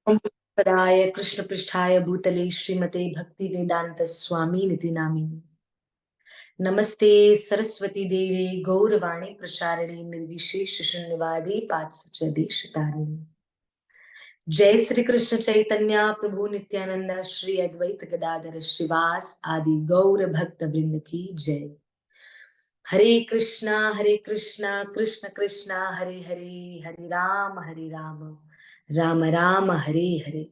पदाय कृष्ण पृष्ठाय भूतले श्रीमते भक्ति वेदांत स्वामी निति नामिने नमस्ते सरस्वती देवे गौरवाणी प्रचारिणे निर्विशेष शून्यवादी पात्सचदेशतारिणे जय श्री कृष्ण चैतन्य प्रभु नित्यानंद श्री अद्वैत गदाधर श्रीवास आदि गौर भक्त वृंद की जय। हरे कृष्णा कृष्ण कृष्णा हरे हरे, हरे राम राम राम हरे हरे।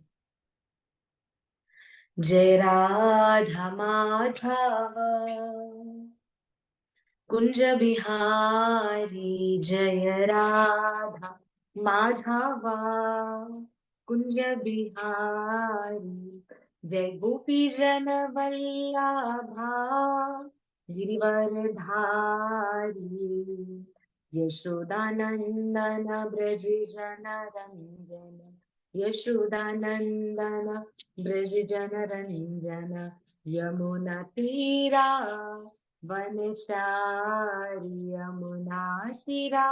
जय राधा माधव कुंज बिहारी, जय राधा माधव कुंज बिहारी, जय गोपी जन वल्लभा गिरिवर धारी, यशोदानंदन ब्रज जन रंजन, यशोदानंदन ब्रज जन रंजन, यमुना तीरा वनचारी, यमुना तीरा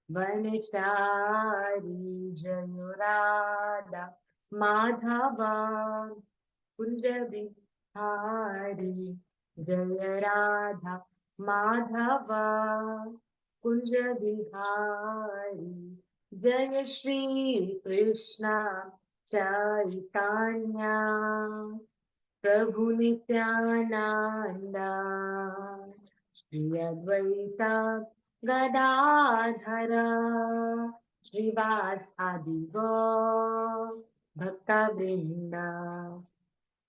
वनचारी, जय राधा माधव कुंज बिहारी, जय राधा माधव कुंज बिहारी, जय श्री कृष्ण चैतन्य प्रभु नित्यानंद श्री अद्वैत गदाधर श्रीवासादि गौर भक्तवृंद।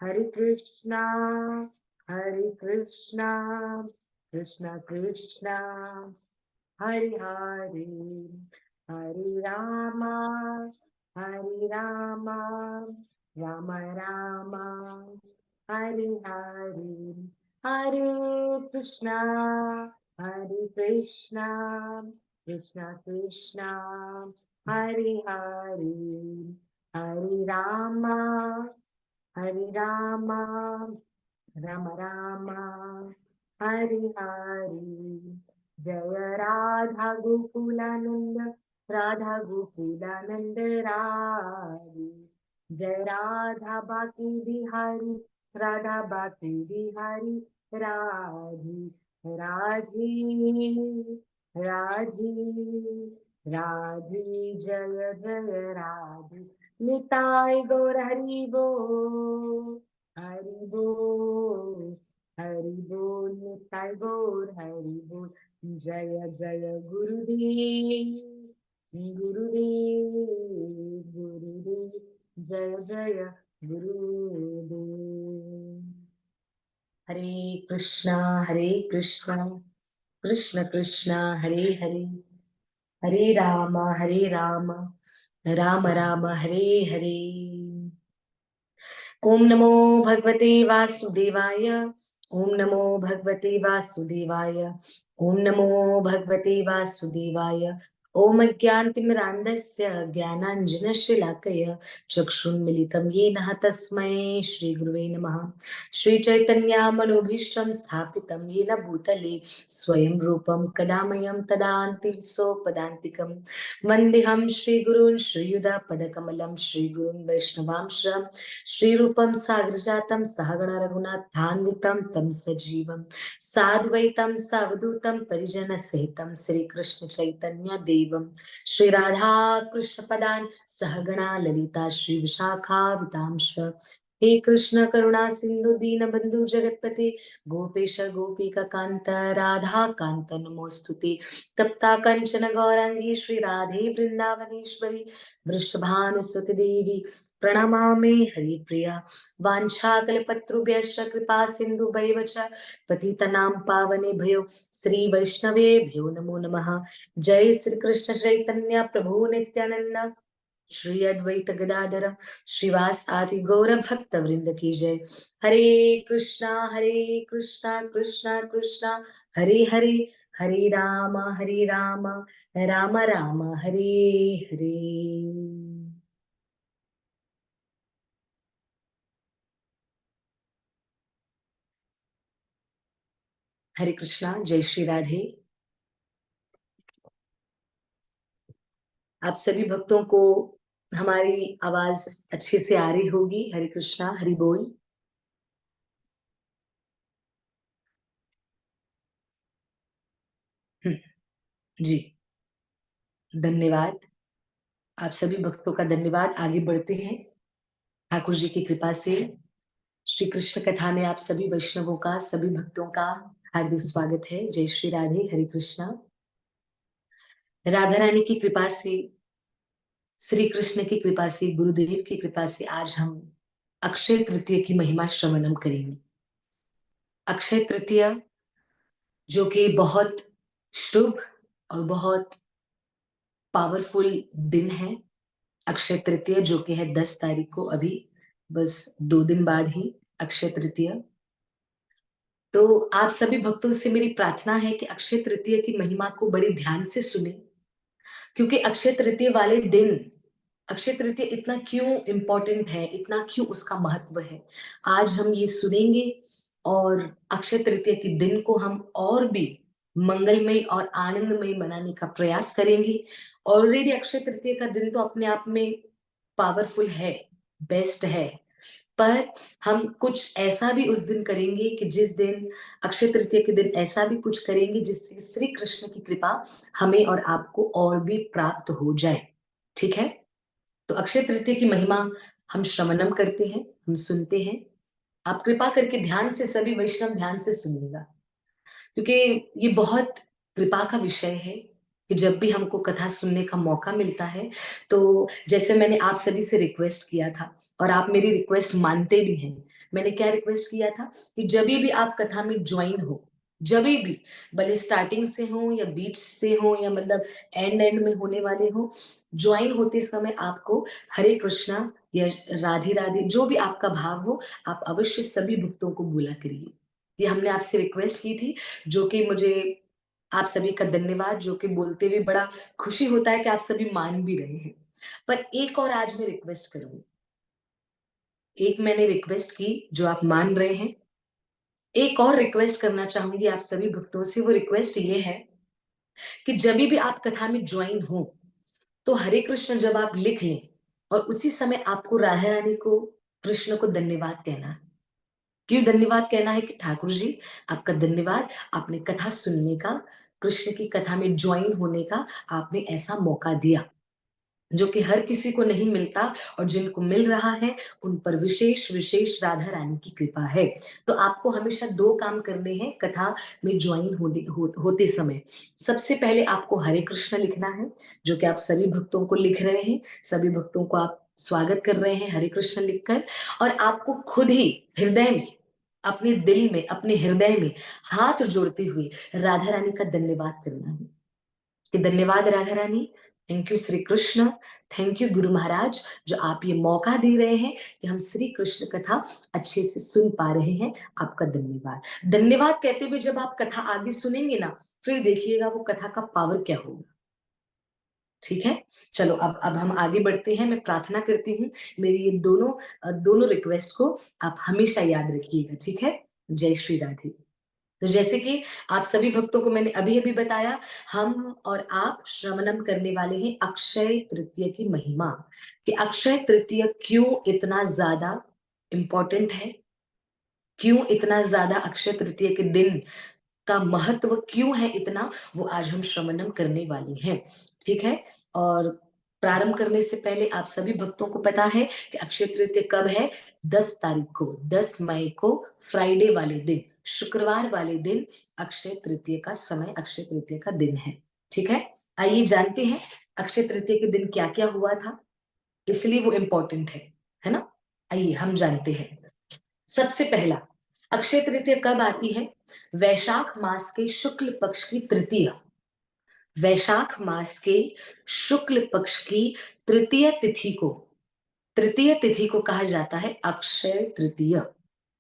हरे कृष्णा कृष्ण कृष्ण हरे हरे, हरे राम राम राम हरे हरे, हरे कृष्णा कृष्ण कृष्ण हरे हरे, हरे राम राम राम हरे हरे। जय राधा गोकुलानंद राधे, जय राधा बाकी बिहारी, राधा बाकी बिहारी राधे, राधे राधे जय जय राधे, निताय गौर हरि बोल, हरि बोल, हरि बोल, निताय गौर हरि बोल। जय जय गुरुदेव, जय जय गुरुदेव। हरे कृष्णा कृष्ण कृष्ण हरे हरे, हरे राम राम राम हरे हरे। ओम नमो भगवते वासुदेवाय, ओम नमो भगवते वासुदेवाय, ओम नमो भगवते वासुदेवाय। ओम अज्ञानतिमिरान्धस्य ज्ञानाञ्जनशलाकया चक्षुन्मिलितं येन तस्मै श्रीगुरुवे नमः। श्रीचैतन्यमनोभीष्टं स्थापितं येन भूतले स्वयं रूपं कदा मह्यं तदान्ति सोपदान्तिकं वन्देऽहं श्रीगुरून् श्रीयुतापदकमलं श्रीगुरून् वैष्णवांश श्रीरूपं साग्रजातं सहगण रघुनाथान्वितं तं सजीवं साद्वैतं सावधूतं परिजनसहितं श्रीकृष्ण चैतन्य देवं श्रीराधा कृष्ण पदान् सहगणा ललिता श्री विशाखावितांश। हे कृष्ण करुणा सिंधु दीन बंधु जगतपते गोपेश गोपिका कांत राधा कांत नमोस्तुते। तप्ता कंचन गौरांगी श्री राधे वृंदावनेश्वरी वृषभानुसुते देवी प्रणमामि हरिप्रिया। वाञ्छाकल्पतरुभ्यश्च कृपा सिन्धुभैव च पतितनां पावनेभ्यो श्री वैष्णवेभ्यो नमो नमः। जय श्री कृष्ण चैतन्य प्रभु नित्यानंद श्री अद्वैत गदाधर श्रीवास आदि गौर भक्त वृंद की जय। हरे कृष्णा कृष्णा कृष्णा हरे हरे, हरे राम राम राम हरे हरे। हरे कृष्णा, जय श्री राधे। आप सभी भक्तों को हमारी आवाज अच्छे से आ रही होगी। हरे कृष्णा, हरि बोल। हम्म, जी, धन्यवाद। आप सभी भक्तों का धन्यवाद। आगे बढ़ते हैं। ठाकुर जी की कृपा से श्री कृष्ण कथा में आप सभी वैष्णवों का, सभी भक्तों का हार्दिक स्वागत है। जय श्री राधे, हरे कृष्णा। राधा रानी की कृपा से, श्री कृष्ण की कृपा से, गुरुदेव की कृपा से आज हम अक्षय तृतीय की महिमा श्रवणम करेंगे। अक्षय तृतीय जो कि बहुत शुभ और बहुत पावरफुल दिन है। अक्षय तृतीय जो कि है 10 तारीख को, अभी बस 2 दिन बाद ही अक्षय तृतीय। तो आप सभी भक्तों से मेरी प्रार्थना है कि अक्षय तृतीय की महिमा को बड़ी ध्यान से सुने, क्योंकि अक्षय तृतीय वाले दिन, अक्षय तृतीय इतना क्यों इम्पोर्टेंट है, इतना क्यों उसका महत्व है, आज हम ये सुनेंगे। और अक्षय तृतीय के दिन को हम और भी मंगलमय और आनंदमय मनाने का प्रयास करेंगे। ऑलरेडी अक्षय तृतीय का दिन तो अपने आप में पावरफुल है, बेस्ट है, पर हम कुछ ऐसा भी उस दिन करेंगे कि जिस दिन, अक्षय तृतीय के दिन ऐसा भी कुछ करेंगे जिससे श्री कृष्ण की कृपा हमें और आपको और भी प्राप्त हो जाए। ठीक है? तो अक्षय तृतीय की महिमा हम श्रवणम करते हैं, हम सुनते हैं। आप कृपा करके ध्यान से, सभी वैष्णव ध्यान से सुनिएगा, क्योंकि ये बहुत कृपा का विषय है कि जब भी हमको कथा सुनने का मौका मिलता है, तो जैसे मैंने आप सभी से रिक्वेस्ट किया था और आप मेरी रिक्वेस्ट मानते भी हैं। मैंने क्या रिक्वेस्ट किया था कि जब भी आप कथा में ज्वाइन हो, जब भी, भले स्टार्टिंग से हो या बीच से हो या मतलब एंड एंड में होने वाले हो, ज्वाइन होते समय आपको हरे कृष्णा या राधे राधे जो भी आपका भाव हो, आप अवश्य सभी भक्तों को बोला करिए। ये हमने आपसे रिक्वेस्ट की थी, जो कि मुझे आप सभी का धन्यवाद, जो कि बोलते हुए बड़ा खुशी होता है कि आप सभी मान भी रहे हैं। पर एक और आज मैं रिक्वेस्ट करूंगी। एक मैंने रिक्वेस्ट की जो आप मान रहे हैं, एक और रिक्वेस्ट करना चाहूंगी आप सभी भक्तों से। वो रिक्वेस्ट ये है कि जब भी आप कथा में ज्वाइन हो, तो हरे कृष्ण जब आप लिख लें और उसी समय आपको राधा रानी को, कृष्ण को धन्यवाद कहना है। क्यों धन्यवाद कहना है? कि ठाकुर जी, आपका धन्यवाद, आपने कथा सुनने का, कृष्ण की कथा में ज्वाइन होने का आपने ऐसा मौका दिया जो कि हर किसी को नहीं मिलता, और जिनको मिल रहा है उन पर विशेष विशेष राधा रानी की कृपा है। तो आपको हमेशा 2 काम करने हैं कथा में ज्वाइन होते समय। सबसे पहले आपको हरे कृष्ण लिखना है, जो कि आप सभी भक्तों को लिख रहे हैं, सभी भक्तों को आप स्वागत कर रहे हैं हरे कृष्ण लिखकर। और आपको खुद ही हृदय में, अपने दिल में, अपने हृदय में हाथ जोड़ते हुए राधा रानी का धन्यवाद करना है कि धन्यवाद Radha Rani, thank you Shri Krishna, thank you Guru Maharaj, जो आप ये मौका दे रहे हैं कि हम श्री कृष्ण कथा अच्छे से सुन पा रहे हैं। आपका धन्यवाद। धन्यवाद कहते हुए जब आप कथा आगे सुनेंगे ना, फिर देखिएगा वो कथा का पावर क्या होगा। ठीक है? चलो अब हम आगे बढ़ते हैं। मैं प्रार्थना करती हूँ मेरी ये दोनों रिक्वेस्ट को आप हमेशा याद रखिएगा। ठीक है? जय श्री राधे। तो जैसे कि आप सभी भक्तों को मैंने अभी अभी बताया, हम और आप श्रवणम करने वाले हैं अक्षय तृतीय की महिमा, कि अक्षय तृतीय क्यों इतना ज्यादा इंपॉर्टेंट है, क्यों इतना ज्यादा अक्षय तृतीय के दिन का महत्व क्यों है इतना, वो आज हम श्रवणम करने वाले हैं। ठीक है? और प्रारंभ करने से पहले आप सभी भक्तों को पता है कि अक्षय तृतीय कब है? 10 तारीख को, 10 मई को, फ्राइडे वाले दिन, शुक्रवार वाले दिन अक्षय तृतीय का समय, अक्षय तृतीय का दिन है। ठीक है? आइए जानते हैं अक्षय तृतीय के दिन क्या क्या हुआ था, इसलिए वो इम्पोर्टेंट है ना? आइए हम जानते हैं। सबसे पहला, अक्षय तृतीय कब आती है? वैशाख मास के शुक्ल पक्ष की तृतीय, वैशाख मास के शुक्ल पक्ष की तृतीय तिथि को, तृतीय तिथि को कहा जाता है अक्षय तृतीय।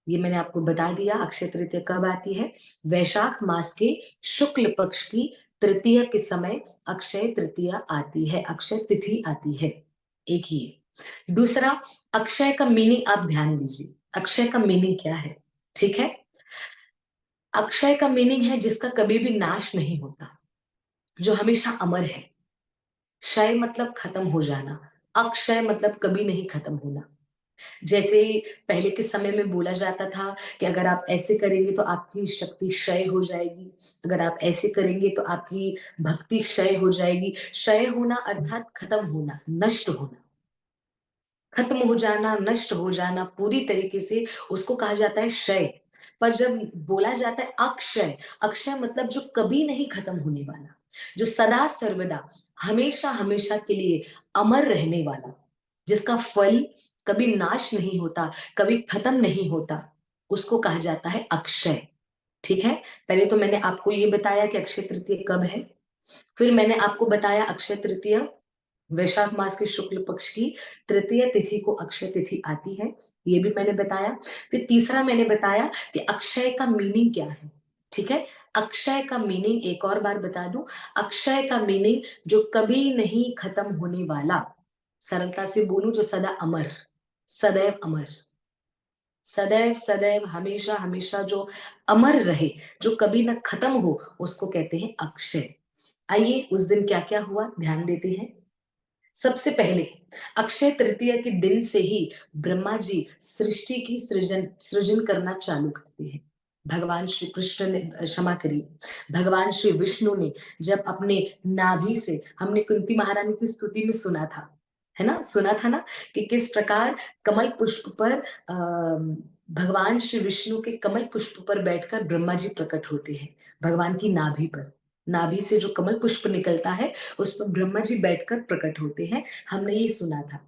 ये मैंने आपको बता दिया अक्षय तृतीय कब आती है। वैशाख मास के शुक्ल पक्ष की तृतीय के समय अक्षय तृतीय आती है, अक्षय तिथि आती है। एक ही। दूसरा, अक्षय का मीनिंग आप ध्यान दीजिए। अक्षय का मीनिंग क्या है? ठीक है? अक्षय का मीनिंग है जिसका कभी भी नाश नहीं होता, जो हमेशा अमर है। क्षय मतलब खत्म हो जाना, अक्षय मतलब कभी नहीं खत्म होना। जैसे पहले के समय में बोला जाता था कि अगर आप ऐसे करेंगे तो आपकी शक्ति क्षय हो जाएगी, अगर आप ऐसे करेंगे तो आपकी भक्ति क्षय हो जाएगी। क्षय होना अर्थात खत्म होना, नष्ट होना। खत्म हो जाना, नष्ट हो जाना पूरी तरीके से, उसको कहा जाता है क्षय। पर जब बोला जाता है अक्षय, अक्षय मतलब जो कभी नहीं खत्म होने वाला, जो सदा सर्वदा, हमेशा-हमेशा के लिए अमर रहने वाला, जिसका फल कभी नाश नहीं होता, कभी खत्म नहीं होता, उसको कहा जाता है अक्षय। ठीक है? पहले तो मैंने आपको ये बताया कि अक्षय तृतीया कब है, फिर मैंने आपको बताया अक्षय तृतीया वैशाख मास के शुक्ल पक्ष की तृतीय तिथि को अक्षय तिथि आती है, ये भी मैंने बताया। फिर तीसरा मैंने बताया कि अक्षय का मीनिंग क्या है, ठीक है? अक्षय का मीनिंग एक और बार बता दूं, अक्षय का मीनिंग जो कभी नहीं खत्म होने वाला, सरलता से बोलूं जो सदा अमर, सदैव अमर, सदैव सदैव हमेशा हमेशा जो अमर रहे, जो कभी ना खत्म हो, उसको कहते हैं अक्षय। आइए उस दिन क्या क्या हुआ ध्यान देते हैं। सबसे पहले अक्षय तृतीया के दिन से ही ब्रह्मा जी सृष्टि की सृजन सृजन करना चालू करते हैं। भगवान श्री कृष्ण ने क्षमा करिए, भगवान श्री विष्णु ने जब अपने नाभि से, हमने कुंती महारानी की स्तुति में सुना था, है ना, सुना था ना कि किस प्रकार कमल पुष्प पर भगवान श्री विष्णु के कमल पुष्प पर बैठकर ब्रह्मा जी प्रकट होते हैं, भगवान की नाभि पर, नाभि से जो कमल पुष्प निकलता है उस पर ब्रह्मा जी बैठकर प्रकट होते हैं, हमने ये सुना था।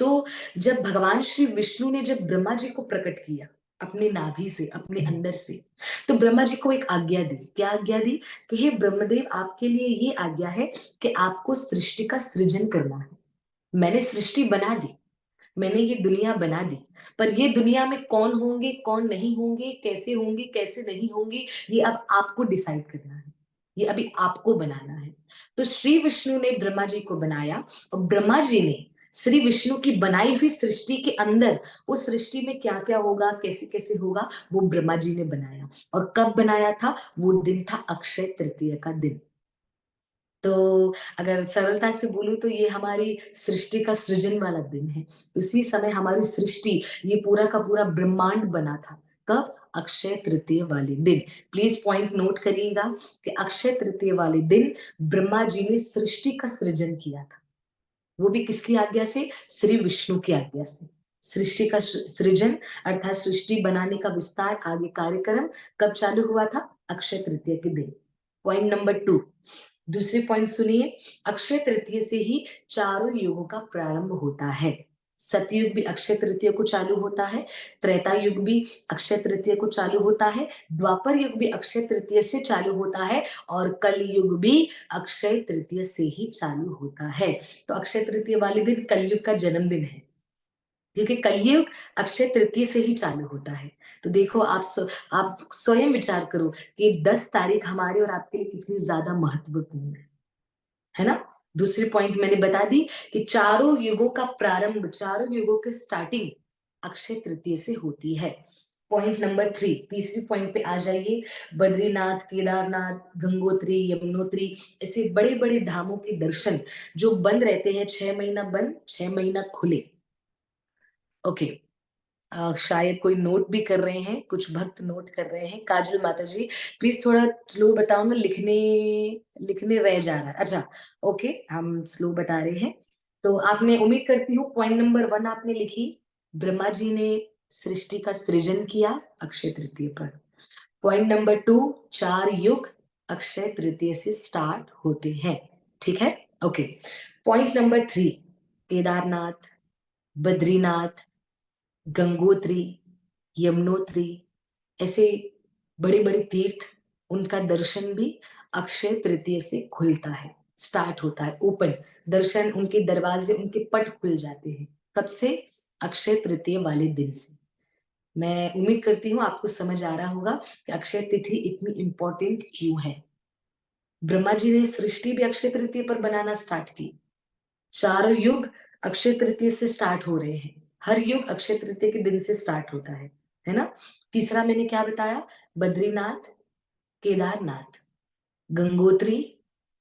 तो जब भगवान श्री विष्णु ने जब ब्रह्मा जी को प्रकट किया अपने नाभि से, अपने अंदर से, तो ब्रह्मा जी को एक आज्ञा दी। क्या आज्ञा दी? कि हे ब्रह्मदेव, आपके लिए ये आज्ञा है कि आपको सृष्टि का सृजन करना है। मैंने सृष्टि बना दी, मैंने ये दुनिया बना दी, पर ये दुनिया में कौन होंगे, कौन नहीं होंगे, कैसे होंगे, कैसे नहीं होंगे, ये अब आपको डिसाइड करना है, ये अभी आपको बनाना है। तो श्री विष्णु ने ब्रह्मा जी को बनाया और ब्रह्मा जी ने श्री विष्णु की बनाई हुई सृष्टि के अंदर, उस सृष्टि में क्या क्या होगा, कैसे कैसे होगा, वो ब्रह्मा जी ने बनाया। और कब बनाया था? वो दिन था अक्षय तृतीया का दिन। तो अगर सरलता से बोलूँ तो ये हमारी सृष्टि का सृजन वाला दिन है। उसी समय हमारी सृष्टि, ये पूरा का पूरा ब्रह्मांड बना था। कब? अक्षय तृतीया वाले दिन। प्लीज़ पॉइंट नोट करिएगा कि अक्षय तृतीया वाले दिन ब्रह्मा जी ने सृष्टि का सृजन किया था। वो भी किसकी आज्ञा से? श्री विष्णु की आज्ञा से। सृष्टि का सृजन अर्थात सृष्टि बनाने का विस्तार, आगे कार्यक्रम कब चालू हुआ था? अक्षय तृतीया के दिन। पॉइंट नंबर 2, दूसरी पॉइंट सुनिए, अक्षय तृतीया से ही चारों युगों का प्रारंभ होता है। सतयुग भी अक्षय तृतीया को चालू होता है, त्रेता युग भी अक्षय तृतीया को चालू होता है, द्वापर युग भी अक्षय तृतीया से चालू होता है और कल युग भी अक्षय तृतीया से ही चालू होता है। तो अक्षय तृतीया वाले दिन कलयुग का जन्मदिन है, क्योंकि कलयुग अक्षय तृतीया से ही चालू होता है। तो देखो आप स्वयं विचार करो कि 10 तारीख हमारे और आपके लिए कितनी ज्यादा महत्वपूर्ण है ना? दूसरी पॉइंट मैंने बता दी कि चारों युगों का प्रारंभ, चारों युगों की स्टार्टिंग अक्षय तृतीया से होती है। पॉइंट नंबर 3, तीसरी पॉइंट पे आ जाइए। बद्रीनाथ, केदारनाथ, गंगोत्री, यमुनोत्री, ऐसे बड़े-बड़े धामों के दर्शन जो बंद रहते हैं, 6 महीना बंद, 6 महीना खुले। ओके। शायद कोई नोट भी कर रहे हैं, कुछ भक्त नोट कर रहे हैं। काजल माता जी, प्लीज़ थोड़ा स्लो बताओ ना, लिखने लिखने रह जा रहा है। अच्छा, ओके, हम स्लो बता रहे हैं। तो आपने, उम्मीद करती हूँ पॉइंट नंबर 1 आपने लिखी, ब्रह्मा जी ने सृष्टि का सृजन किया अक्षय तृतीया पर। पॉइंट नंबर 2, 4 युग अक्षय तृतीया से स्टार्ट होते हैं, ठीक है? Okay. Point number 3, Kedarnath, Badrinath, Gangotri, Yamunotri, ऐसे बड़े-बड़े तीर्थ, उनका दर्शन भी अक्षय तृतीया से खुलता है, स्टार्ट होता है, ओपन दर्शन, उनके दरवाजे, उनके पट खुल जाते हैं। कब से? अक्षय तृतीया वाले दिन से। मैं उम्मीद करती हूँ आपको समझ आ रहा होगा कि अक्षय तिथि इतनी इम्पोर्टेंट क्यों है। ब्रह्मा जी ने सृष्टि भी अक्षय तृतीया पर बनाना स्टार्ट की। चारों युग अक्षय तृतीया से स्टार्ट हो रहे हैं। हर युग अक्षय तृतीया के दिन से स्टार्ट होता है ना? तीसरा मैंने क्या बताया? बद्रीनाथ, केदारनाथ, गंगोत्री,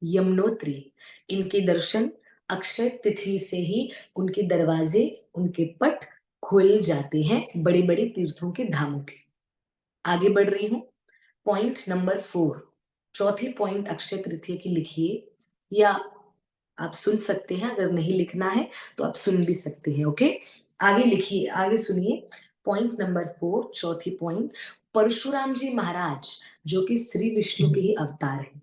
यमुनोत्री, इनके दर्शन अक्षय तिथि से ही उनके दरवाजे, उनके पट खोले जाते हैं बड़े बड़े तीर्थों के धामों के। आगे बढ़ रही हूँ। पॉइंट नंबर 4, चौथी पॉइंट अक्षय तृतीया की लिखिए, या आप सुन सकते हैं, अगर नहीं लिखना है तो आप सुन भी सकते हैं। ओके, आगे लिखिए, आगे सुनिए। पॉइंट नंबर 4, चौथी पॉइंट, परशुराम जी महाराज जो कि श्री विष्णु के ही अवतार हैं।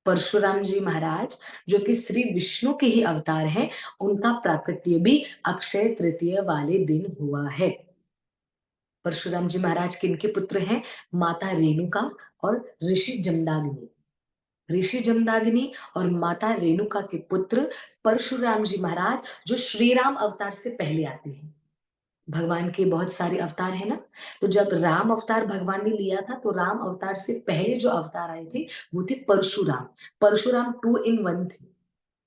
परशुराम जी महाराज जो कि श्री विष्णु के ही अवतार हैं, उनका प्राकट्य भी अक्षय तृतीया वाले दिन हुआ है। परशुराम जी महाराज किनके पुत्र हैं? माता रेणुका और ऋषि जमदाग्नि। ऋषि जमदाग्नि और माता रेणुका के पुत्र परशुराम जी महाराज, जो श्री राम अवतार से पहले आते हैं। भगवान के बहुत सारे अवतार है ना, तो जब राम अवतार भगवान ने लिया था तो राम अवतार से पहले जो अवतार आए थे वो थे परशुराम। परशुराम 2 in 1 थे।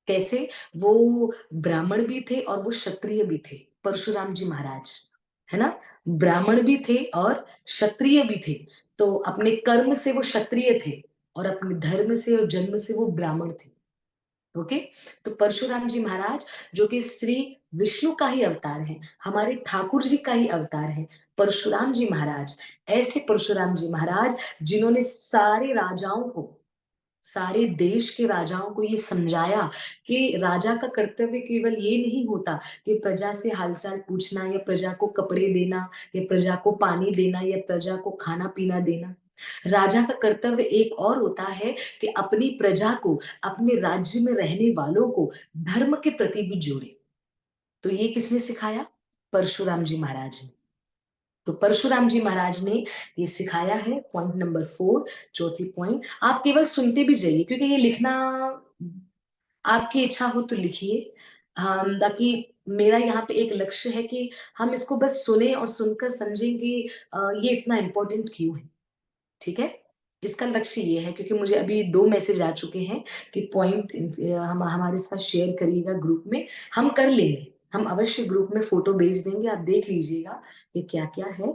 कैसे? वो ब्राह्मण भी थे और वो क्षत्रिय भी थे, परशुराम जी महाराज, है ना। ब्राह्मण भी थे और क्षत्रिय भी थे। तो अपने कर्म से वो क्षत्रिय थे और अपने धर्म से और जन्म से वो ब्राह्मण थे। ओके, तो परशुराम जी महाराज जो कि श्री विष्णु का ही अवतार है, हमारे ठाकुर जी का ही अवतार है, परशुराम जी महाराज। ऐसे परशुराम जी महाराज जिन्होंने सारे राजाओं को, सारे देश के राजाओं को ये समझाया कि राजा का कर्तव्य केवल ये नहीं होता कि प्रजा से हालचाल पूछना, या प्रजा को कपड़े देना, या प्रजा को पानी देना, या प्रजा को खाना पीना देना। राजा का कर्तव्य एक और होता है कि अपनी प्रजा को, अपने राज्य में रहने वालों को धर्म के प्रति भी जोड़े। तो ये किसने सिखाया? परशुराम जी महाराज ने। तो परशुराम जी महाराज ने ये सिखाया है। पॉइंट नंबर 4, चौथी पॉइंट। आप केवल सुनते भी जाइए, क्योंकि ये लिखना आपकी इच्छा हो तो लिखिए। बाकी मेरा यहाँ पे एक लक्ष्य है कि हम इसको बस सुने और सुनकर समझें कि ये इतना इम्पोर्टेंट क्यों है। ठीक है, इसका लक्ष्य ये है, क्योंकि मुझे अभी 2 मैसेज आ चुके हैं कि पॉइंट हम हमारे साथ शेयर करिएगा ग्रुप में। हम कर लेंगे, हम अवश्य ग्रुप में फोटो भेज देंगे, आप देख लीजिएगा ये क्या क्या है,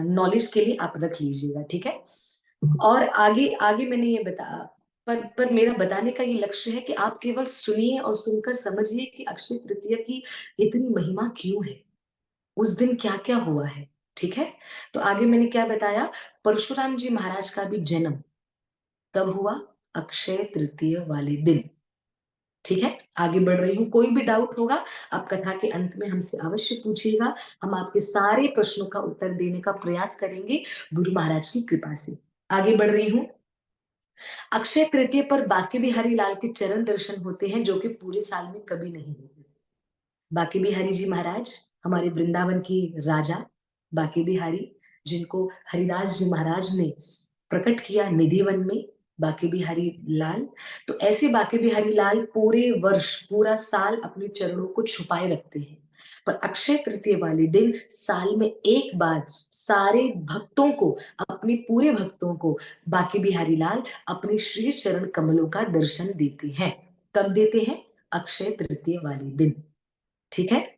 नॉलेज के लिए आप रख लीजिएगा। ठीक है, और आगे आगे मैंने ये बता, पर मेरा बताने का ये लक्ष्य है कि आप केवल सुनिए और सुनकर समझिए कि अक्षय तृतीया की इतनी महिमा क्यों है, उस दिन क्या क्या हुआ है। ठीक है, तो आगे मैंने क्या बताया, परशुराम जी महाराज का भी जन्म कब हुआ? अक्षय तृतीया वाले दिन। ठीक है, आगे बढ़ रही हूँ। कोई भी डाउट होगा आप कथा के अंत में हमसे अवश्य पूछिएगा, हम आपके सारे प्रश्नों का उत्तर देने का प्रयास करेंगे गुरु महाराज की कृपा से। आगे बढ़ रही हूँ। अक्षय तृतीया पर बांके बिहारी लाल के चरण दर्शन होते हैं, जो कि पूरे साल में कभी नहीं होते। बांके बिहारी जी महाराज हमारे वृंदावन की राजा, बांके बिहारी, जिनको हरिदास जी महाराज ने प्रकट किया निधिवन में, बांके बिहारी लाल। तो ऐसे बांके बिहारी लाल पूरे वर्ष, पूरा साल अपने चरणों को छुपाए रखते हैं, पर अक्षय तृतीया वाले दिन साल में एक बार सारे भक्तों को, अपने पूरे भक्तों को बांके बिहारी लाल अपने श्री चरण कमलों का दर्शन देते हैं। कब देते हैं? अक्षय तृतीया वाले दिन। ठीक है,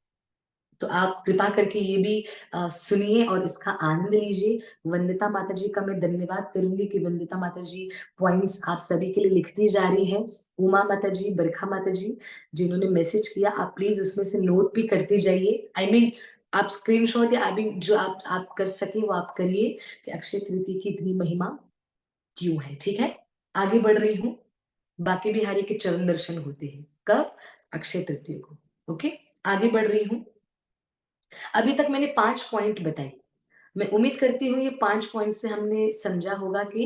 तो आप कृपा करके ये भी सुनिए और इसका आनंद लीजिए। वंदिता माता जी का मैं धन्यवाद करूंगी कि वंदिता माता जी पॉइंट्स आप सभी के लिए लिखती जा रही है। उमा माता जी, बरखा माता जी, जिन्होंने मैसेज किया, आप प्लीज उसमें से नोट भी करते जाइए। आई मीन आप स्क्रीनशॉट या अभी जो आप कर सके वो आप करिए कि अक्षय तृतीया की इतनी महिमा क्यों है। ठीक है, आगे बढ़ रही हूँ। बांके बिहारी के चरण दर्शन होते हैं कब? अक्षय तृतीया को। ओके, आगे बढ़ रही हूँ। अभी तक मैंने 5 पॉइंट बताए। मैं उम्मीद करती हूँ ये 5 पॉइंट से हमने समझा होगा कि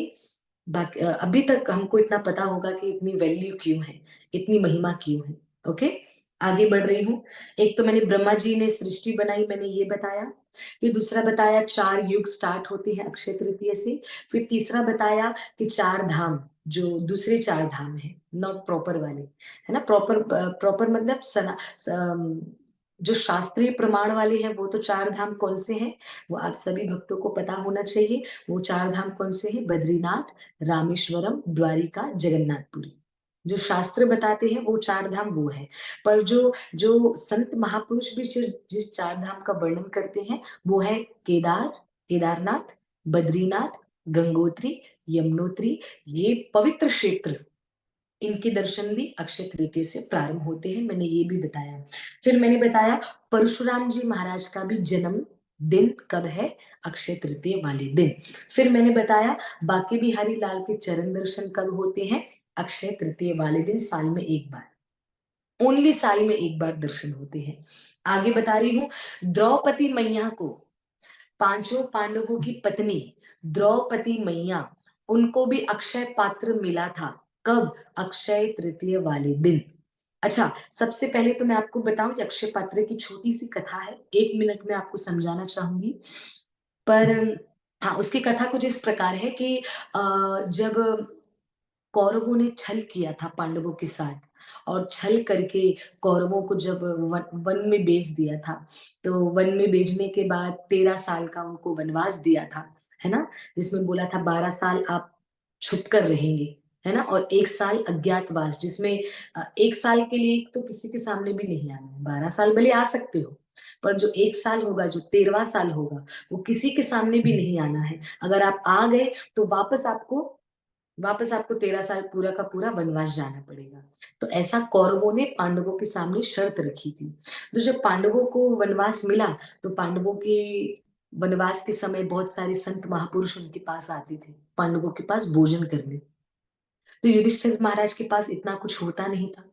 अभी तक हमको इतना पता होगा कि इतनी वैल्यू क्यों है, इतनी महिमा क्यों है। ओके, आगे बढ़ रही हूँ। एक तो मैंने ब्रह्मा जी ने सृष्टि बनाई, मैंने ये बताया। फिर दूसरा बताया 4 युग स्टार्ट होते हैं अक्षय तृतीया से। फिर तीसरा बताया कि 4 धाम, जो दूसरे 4 धाम है, नॉट प्रॉपर वाले, है ना। प्रॉपर प्रॉपर मतलब जो शास्त्रीय प्रमाण वाले हैं वो तो 4 धाम कौन से हैं, वो आप सभी भक्तों को पता होना चाहिए। वो 4 धाम कौन से हैं? बद्रीनाथ, रामेश्वरम, द्वारिका, जगन्नाथपुरी। जो शास्त्र बताते हैं वो 4 धाम वो है। पर जो जो संत महापुरुष भी जिस 4 धाम का वर्णन करते हैं वो है केदारनाथ, बद्रीनाथ, गंगोत्री, यमुनोत्री। ये पवित्र क्षेत्र इनके दर्शन भी अक्षय तृतीया से प्रारंभ होते हैं, मैंने ये भी बताया। फिर मैंने बताया परशुराम जी महाराज का भी जन्म दिन कब है? अक्षय तृतीया वाले दिन। फिर मैंने बताया बांके बिहारी लाल के चरण दर्शन कब होते हैं? अक्षय तृतीया वाले दिन, साल में एक बार, ओनली साल में एक बार दर्शन होते हैं। आगे बता रही हूँ, द्रौपदी मैया को, पांचों पांडवों की पत्नी द्रौपदी मैया, उनको भी अक्षय पात्र मिला था। कब? अक्षय तृतीया वाले दिन। अच्छा, सबसे पहले तो मैं आपको बताऊं कि अक्षय पात्र की छोटी सी कथा है, 1 मिनट में आपको समझाना चाहूंगी। पर हाँ, उसकी कथा कुछ इस प्रकार है कि जब कौरवों ने छल किया था पांडवों के साथ, और छल करके कौरवों को जब वन में बेच दिया था, तो वन में बेचने के बाद 13 साल का उनको वनवास दिया था, है ना? जिसमें बोला था 12 साल आप छुप कर रहेंगे, है ना? और 1 साल अज्ञातवास, जिसमें 1 साल के लिए तो किसी के सामने भी नहीं आना है। 12 साल भले आ सकते हो, पर जो 1 साल होगा, जो 13वां साल होगा, वो किसी के सामने भी नहीं आना है। अगर आप आ गए तो वापस आपको 13 साल पूरा का पूरा वनवास जाना पड़ेगा। तो ऐसा कौरवों ने पांडवों के सामने शर्त रखी थी। तो जब पांडवों को वनवास मिला, तो पांडवों के वनवास के समय बहुत सारे संत महापुरुष उनके पास आते थे, पांडवों के पास भोजन करने। तो युधिष्ठिर महाराज के पास इतना कुछ होता नहीं था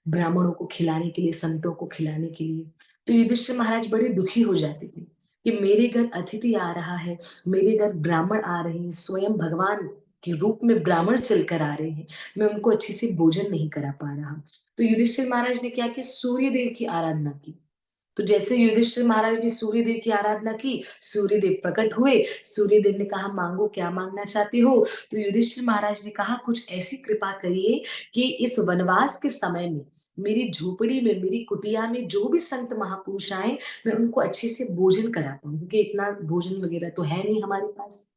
ब्राह्मणों को खिलाने के लिए, संतों को खिलाने के लिए। तो युधिष्ठिर महाराज बड़े दुखी हो जाते थे कि मेरे घर अतिथि आ रहा है, मेरे घर ब्राह्मण आ रहे हैं, स्वयं भगवान के रूप में ब्राह्मण चलकर आ रहे हैं, मैं उनको अच्छे से भोजन नहीं करा पा रहा। तो युधिष्ठिर महाराज ने क्या किया? सूर्य देव की आराधना की। तो जैसे युधिष्ठिर महाराज ने सूर्य देव की आराधना की, सूर्य देव प्रकट हुए। सूर्य देव ने कहा मांगो, क्या मांगना चाहते हो? तो युधिष्ठिर महाराज ने कहा कुछ ऐसी कृपा करिए कि इस वनवास के समय में मेरी झोपड़ी में, मेरी कुटिया में जो भी संत महापुरुष आए, मैं उनको अच्छे से भोजन करा पाऊं, क्योंकि इतना भोजन वगैरह तो है नहीं हमारे पास।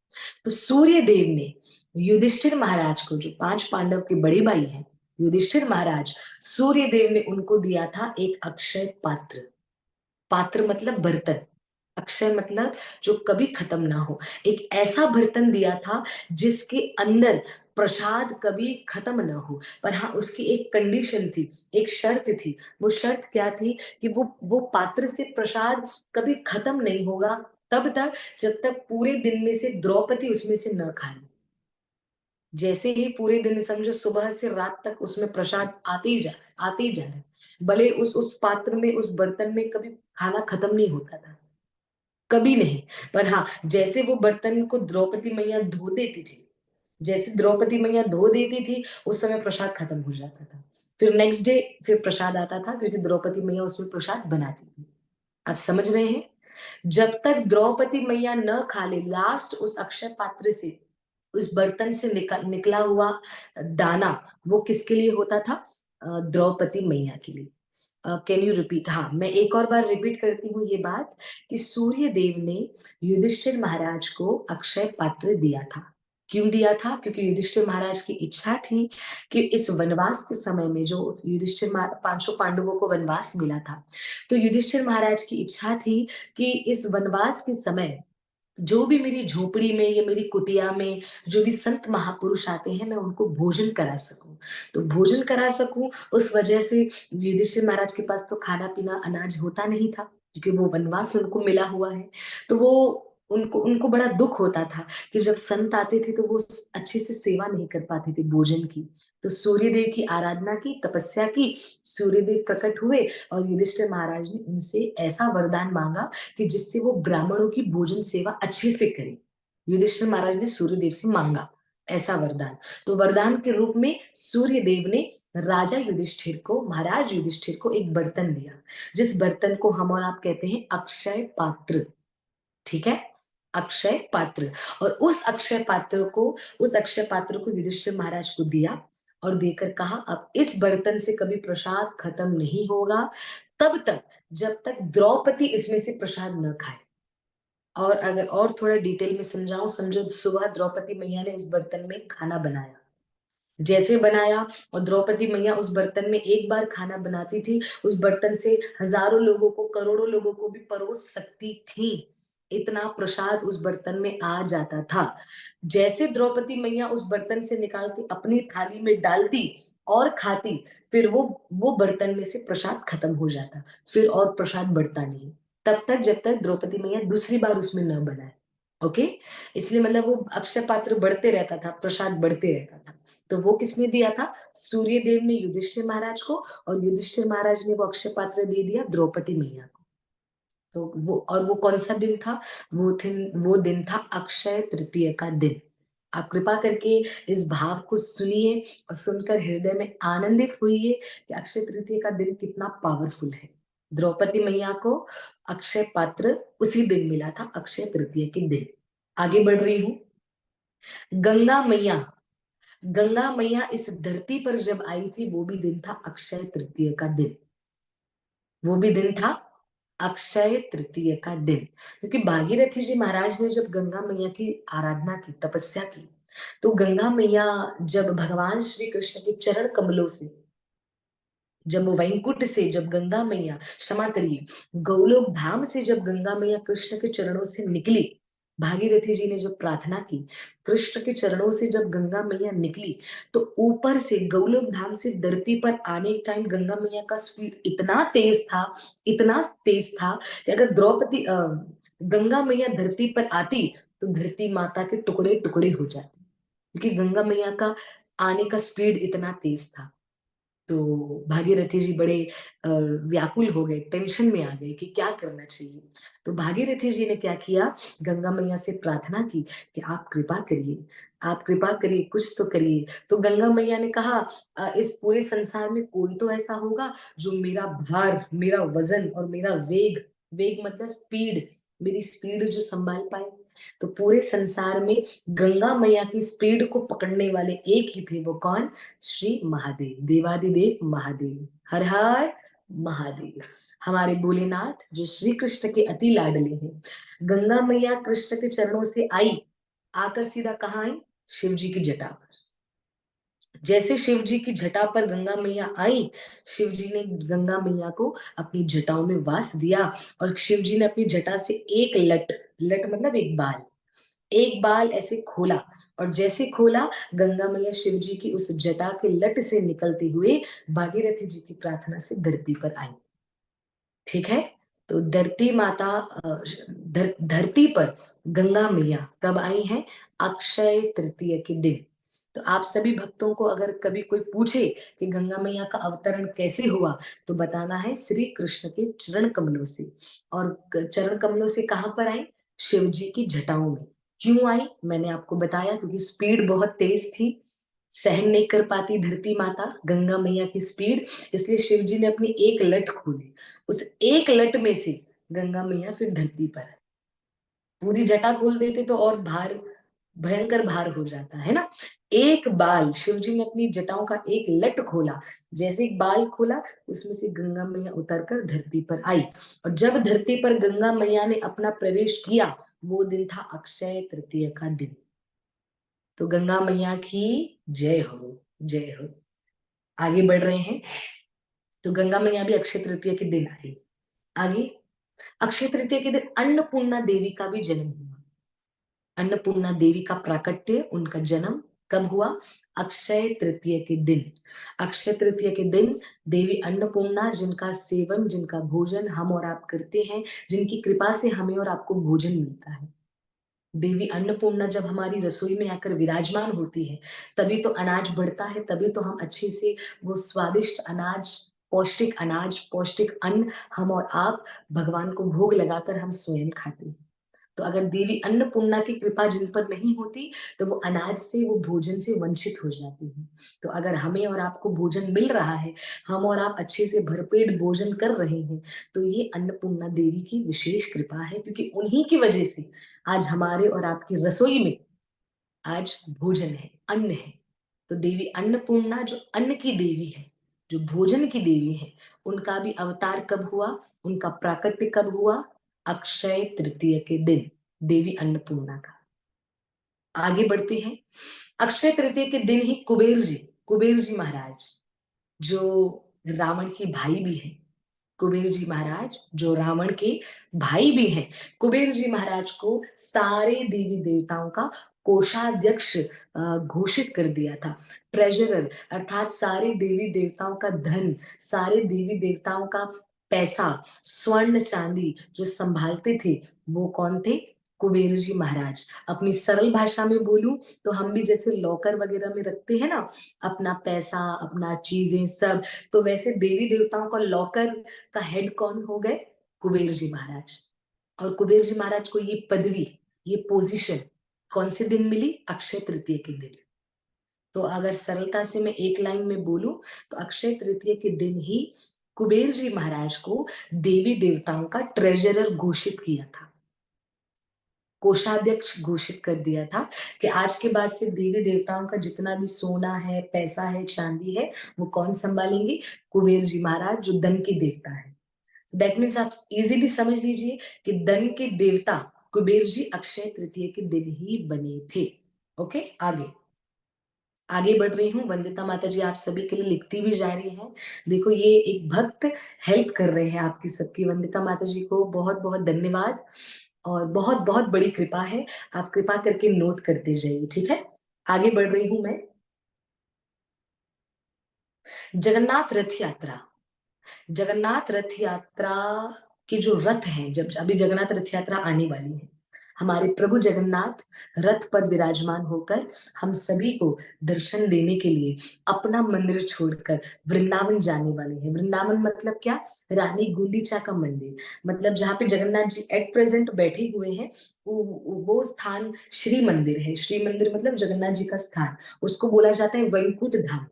तो सूर्य देव ने युधिष्ठिर महाराज को, जो 5 पांडव के बड़े भाई हैं युधिष्ठिर महाराज, सूर्य देव ने उनको दिया था एक अक्षय पात्र। पात्र मतलब बर्तन, अक्षय मतलब जो कभी खत्म ना हो। एक ऐसा बर्तन दिया था जिसके अंदर प्रसाद कभी खत्म ना हो। पर हाँ, उसकी एक कंडीशन थी, एक शर्त थी। वो शर्त क्या थी? कि वो पात्र से प्रसाद कभी खत्म नहीं होगा तब तक, जब तक पूरे दिन में से द्रौपदी उसमें से न खाए। जैसे ही पूरे दिन, समझो सुबह से रात तक, उसमें प्रसाद आते ही जा रहा है, आते ही जा रहा है। भले उस पात्र में, उस बर्तन में कभी खाना खत्म नहीं होता था, कभी नहीं। पर हाँ, जैसे वो बर्तन को द्रौपदी मैया धो देती थी, जैसे द्रौपदी मैया धो देती थी, उस समय प्रसाद खत्म हो जाता था। फिर नेक्स्ट डे फिर प्रसाद आता था, क्योंकि द्रौपदी मैया उसमें प्रसाद बनाती थी। आप समझ रहे हैं? जब तक द्रौपदी मैया न खा ले लास्ट उस अक्षय पात्र से, उस बर्तन से निकला हुआ दाना, वो किसके लिए होता था? द्रौपदी मैया के लिए। Can you repeat? हाँ, मैं एक और बार रिपीट करती हूँ ये बात, कि सूर्य देव ने युधिष्ठिर महाराज को अक्षय पात्र दिया था। क्यों दिया था? क्योंकि युधिष्ठिर महाराज की इच्छा थी कि इस वनवास के समय में, जो पांचों पांडवों को वनवास मिला था, तो युधिष्ठिर महाराज की इच्छा थी कि इस वनवास के समय जो भी मेरी झोपड़ी में या मेरी कुटिया में जो भी संत महापुरुष आते हैं, मैं उनको भोजन करा सकूं। तो भोजन करा सकूं, उस वजह से युधिष्ठिर महाराज के पास तो खाना पीना अनाज होता नहीं था, क्योंकि वो वनवास उनको मिला हुआ है। तो वो उनको उनको बड़ा दुख होता था कि जब संत आते थे तो वो अच्छे से सेवा नहीं कर पाते थे भोजन की। तो सूर्य देव की आराधना की, तपस्या की, सूर्य देव प्रकट हुए, और युधिष्ठिर महाराज ने उनसे ऐसा वरदान मांगा कि जिससे वो ब्राह्मणों की भोजन सेवा अच्छे से करे। युधिष्ठिर महाराज ने सूर्य देव से मांगा ऐसा वरदान। तो वरदान के रूप में सूर्य देव ने राजा युधिष्ठिर को, महाराज युधिष्ठिर को एक बर्तन दिया, जिस बर्तन को हम और आप कहते हैं अक्षय पात्र। ठीक है? अक्षय पात्र। और उस अक्षय पात्र को युधिष्ठिर महाराज को दिया, और देकर कहा अब इस बर्तन से कभी प्रसाद खत्म नहीं होगा तब तक, जब तक द्रौपदी इसमें से प्रसाद न खाए। और अगर और थोड़ा डिटेल में समझाऊं, समझो सुबह द्रौपदी मैया ने उस बर्तन में खाना बनाया, जैसे बनाया, और द्रौपदी मैया उस बर्तन में एक बार खाना बनाती थी, उस बर्तन से हजारों लोगों को, करोड़ों लोगों को भी परोस सकती थी। इतना प्रसाद उस बर्तन में आ जाता था। जैसे द्रौपदी मैया उस बर्तन से निकाल के अपनी थाली में डालती, और खाती, फिर वो बर्तन में से प्रसाद खत्म हो जाता, फिर और प्रसाद बढ़ता नहीं, तब तक जब तक द्रौपदी मैया दूसरी बार उसमें न बनाए। ओके, इसलिए मतलब वो अक्षय पात्र बढ़ते रहता था, प्रसाद बढ़ते रहता था। तो वो किसने दिया था? सूर्य देव ने युधिष्ठिर महाराज को, और युधिष्ठिर महाराज ने वो अक्षय पात्र दे दिया द्रौपदी मैया को। तो वो कौन सा दिन था? वो दिन था अक्षय तृतीय का दिन। आप कृपा करके इस भाव को सुनिए और सुनकर हृदय में आनंदित होइए कि अक्षय तृतीय का दिन कितना पावरफुल है। द्रौपदी मैया को अक्षय पात्र उसी दिन मिला था, अक्षय तृतीय के दिन। आगे बढ़ रही हूं। गंगा मैया गंगा मैया इस धरती पर जब आई थी, वो भी दिन था अक्षय तृतीय का दिन। वो भी दिन था अक्षय तृतीय का दिन। क्योंकि भागीरथी जी महाराज ने जब गंगा मैया की आराधना की, तपस्या की, तो गंगा मैया जब भगवान श्री कृष्ण के चरण कमलों से, जब वैकुंठ से, जब गंगा मैया, क्षमा करिए, गौलोक धाम से जब गंगा मैया कृष्ण के चरणों से निकली, भागीरथी जी ने जब प्रार्थना की, कृष्ण के चरणों से जब गंगा मैया निकली, तो ऊपर से गौलोक धाम से धरती पर आने के टाइम गंगा मैया का स्पीड इतना तेज था, इतना तेज था कि अगर गंगा मैया धरती पर आती तो धरती माता के टुकड़े टुकड़े हो जाते, क्योंकि गंगा मैया का आने का स्पीड इतना तेज था। तो भागीरथी जी बड़े व्याकुल हो गए, टेंशन में आ गए कि क्या करना चाहिए। तो भागीरथी जी ने क्या किया, गंगा मैया से प्रार्थना की कि आप कृपा करिए, आप कृपा करिए, कुछ तो करिए। तो गंगा मैया ने कहा, इस पूरे संसार में कोई तो ऐसा होगा जो मेरा भार, मेरा वजन और मेरा वेग, वेग मतलब स्पीड, मेरी स्पीड जो संभाल पाए। तो पूरे संसार में गंगा मैया की स्पीड को पकड़ने वाले एक ही थे, वो कौन? श्री महादेव, देवादिदेव महादेव। हर हर महादेव, हमारे भोलेनाथ जो श्री कृष्ण के अति लाडले हैं। गंगा मैया कृष्ण के चरणों से आई, आकर सीधा कहाँ आई? शिव जी की जटा पर। जैसे शिव जी की जटा पर गंगा मैया आई, शिव जी ने गंगा मैया को अपनी जटाओं में वास दिया, और शिव जी ने अपनी जटा से एक लट, लट मतलब एक बाल, एक बाल ऐसे खोला, और जैसे खोला, गंगा मैया शिव जी की उस जटा के लट से निकलते हुए भागीरथी जी की प्रार्थना से धरती पर आई। ठीक है, तो धरती माता, धरती पर गंगा मैया कब आई है? अक्षय तृतीय के दिन। तो आप सभी भक्तों को अगर कभी कोई पूछे कि गंगा मैया का अवतरण कैसे हुआ, तो बताना है श्री कृष्ण के चरण कमलों से। और चरण कमलों से कहां पर आई? शिव जी की जटाओं में। क्यों आई? मैंने आपको बताया, क्योंकि स्पीड बहुत तेज थी, सहन नहीं कर पाती धरती माता गंगा मैया की स्पीड, इसलिए शिव जी ने अपनी एक लट खोली, उस एक लट में से गंगा मैया फिर धरती पर है। पूरी जटा खोल देते तो और भार, भयंकर भार हो जाता है ना। एक बाल, शिव जी ने अपनी जटाओं का एक लट खोला, जैसे एक बाल खोला, उसमें से गंगा मैया उतरकर धरती पर आई। और जब धरती पर गंगा मैया ने अपना प्रवेश किया, वो दिन था अक्षय तृतीय का दिन। तो गंगा मैया की जय हो, जय हो। आगे बढ़ रहे हैं। तो गंगा मैया भी अक्षय तृतीय के दिन आई। आगे, अक्षय तृतीय के दिन अन्नपूर्णा देवी का भी जन्म हुआ। अन्नपूर्णा देवी का प्राकट्य, उनका जन्म कब हुआ? अक्षय तृतीय के दिन। अक्षय तृतीय के दिन देवी अन्नपूर्णा, जिनका सेवन, जिनका भोजन हम और आप करते हैं, जिनकी कृपा से हमें और आपको भोजन मिलता है, देवी अन्नपूर्णा जब हमारी रसोई में आकर विराजमान होती है, तभी तो अनाज बढ़ता है, तभी तो हम अच्छे से वो स्वादिष्ट अनाज, पौष्टिक अनाज, पौष्टिक अन्न हम और आप भगवान को भोग लगाकर हम स्वयं खाते हैं। तो अगर देवी अन्नपूर्णा की कृपा जिन पर नहीं होती, तो वो अनाज से, वो भोजन से वंचित हो जाती है। तो अगर हमें और आपको भोजन मिल रहा है, हम और आप अच्छे से भरपेट भोजन कर रहे हैं, तो ये अन्नपूर्णा देवी की विशेष कृपा है, क्योंकि उन्हीं की वजह से आज हमारे और आपकी रसोई में आज भोजन है, अन्न है। तो देवी अन्नपूर्णा जो अन्न की देवी है, जो भोजन की देवी है, उनका भी अवतार कब हुआ? उनका प्राकट्य कब हुआ? अक्षय तृतीय के दिन, देवी अन्नपूर्णा का। आगे बढ़ते हैं। अक्षय तृतीय के दिन ही कुबेर जी महाराज, जो रावण के भाई भी हैं, कुबेर जी महाराज जो रावण के भाई भी हैं, कुबेर जी महाराज को सारे देवी देवताओं का कोषाध्यक्ष घोषित कर दिया था। ट्रेजरर अर्थात सारे देवी देवताओं का धन, सारे देवी देवताओं का पैसा, स्वर्ण चांदी जो संभालते थे, वो कौन थे? कुबेर जी महाराज। अपनी सरल भाषा में बोलूं तो हम भी जैसे लॉकर वगैरह में रखते हैं ना अपना पैसा, अपना चीजें सब, तो वैसे देवी देवताओं का लॉकर का हेड कौन हो गए? कुबेर जी महाराज। और कुबेर जी महाराज को ये पदवी, ये पोजीशन कौन से दिन मिली? अक्षय तृतीया के दिन। तो अगर सरलता से मैं एक लाइन में बोलूं तो अक्षय तृतीया के दिन ही कुबेर जी महाराज को देवी देवताओं का ट्रेजरर घोषित किया था, कोषाध्यक्ष घोषित कर दिया था कि आज के बाद से देवी देवताओं का जितना भी सोना है, पैसा है, चांदी है, वो कौन संभालेंगे? कुबेर जी महाराज, जो धन के देवता है। दैट मीन्स आप इजीली समझ लीजिए कि धन के देवता कुबेर जी अक्षय तृतीया के दिन ही बने थे। ओके, आगे आगे बढ़ रही हूँ। वंदिता माता जी आप सभी के लिए लिखती भी जा रही हैं। देखो ये एक भक्त हेल्प कर रहे हैं आपकी सबकी। वंदिता माता जी को बहुत बहुत धन्यवाद और बहुत बहुत बड़ी कृपा है। आप कृपा करके नोट करते जाइए, ठीक है। आगे बढ़ रही हूँ मैं। जगन्नाथ रथ यात्रा, जगन्नाथ रथ यात्रा के जो रथ हैं, जब अभी जगन्नाथ रथ यात्रा आने वाली है, हमारे प्रभु जगन्नाथ रथ पर विराजमान होकर हम सभी को दर्शन देने के लिए अपना मंदिर छोड़कर वृंदावन जाने वाले हैं। वृंदावन मतलब क्या? रानी गुंडीचा का मंदिर, मतलब जहाँ पे जगन्नाथ जी एट प्रेजेंट बैठे हुए हैं, वो स्थान श्री मंदिर है। श्री मंदिर मतलब जगन्नाथ जी का स्थान, उसको बोला जाता है वैकुंठ धाम,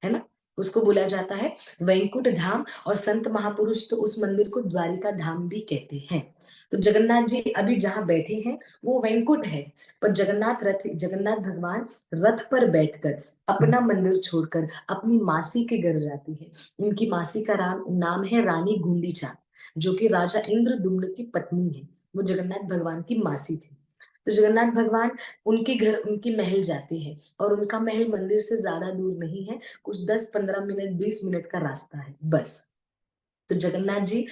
है ना। उसको बोला जाता है वैकुंठ धाम, और संत महापुरुष तो उस मंदिर को द्वारिका धाम भी कहते हैं। तो जगन्नाथ जी अभी जहाँ बैठे हैं वो वैकुंठ है, पर जगन्नाथ भगवान रथ पर बैठकर अपना मंदिर छोड़कर अपनी मासी के घर जाती है। उनकी मासी का नाम है रानी गुंडीचा, जो कि राजा इंद्रदुम्न की पत्नी है। वो जगन्नाथ भगवान की मासी थी। तो जगन्नाथ भगवान उनके घर, उनके महल जाते हैं, और उनका महल मंदिर से ज्यादा दूर नहीं है, कुछ 10-15 मिनट 20 मिनट का रास्ता है बस। तो जगन्नाथ जी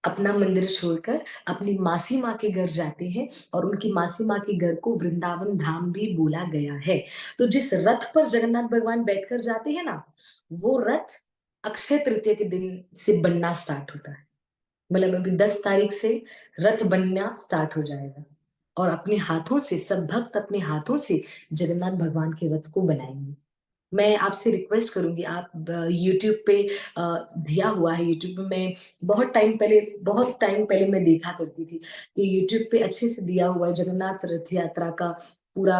अपना मंदिर छोड़कर अपनी मासी माँ के घर जाते हैं, और उनकी मासी माँ के घर को वृंदावन धाम भी बोला गया है। तो जिस रथ पर जगन्नाथ भगवान बैठकर जाते हैं ना, वो रथ अक्षय तृतीया के दिन से बनना स्टार्ट होता है। मतलब अभी 10 तारीख से रथ बनना स्टार्ट हो जाएगा, और अपने हाथों से सब भक्त अपने हाथों से जगन्नाथ भगवान के रथ को बनाएंगे। मैं आपसे रिक्वेस्ट करूंगी, आप यूट्यूब पे दिया हुआ है, यूट्यूब पे मैं बहुत टाइम पहले मैं देखा करती थी कि यूट्यूब पे अच्छे से दिया हुआ है, जगन्नाथ रथ यात्रा का पूरा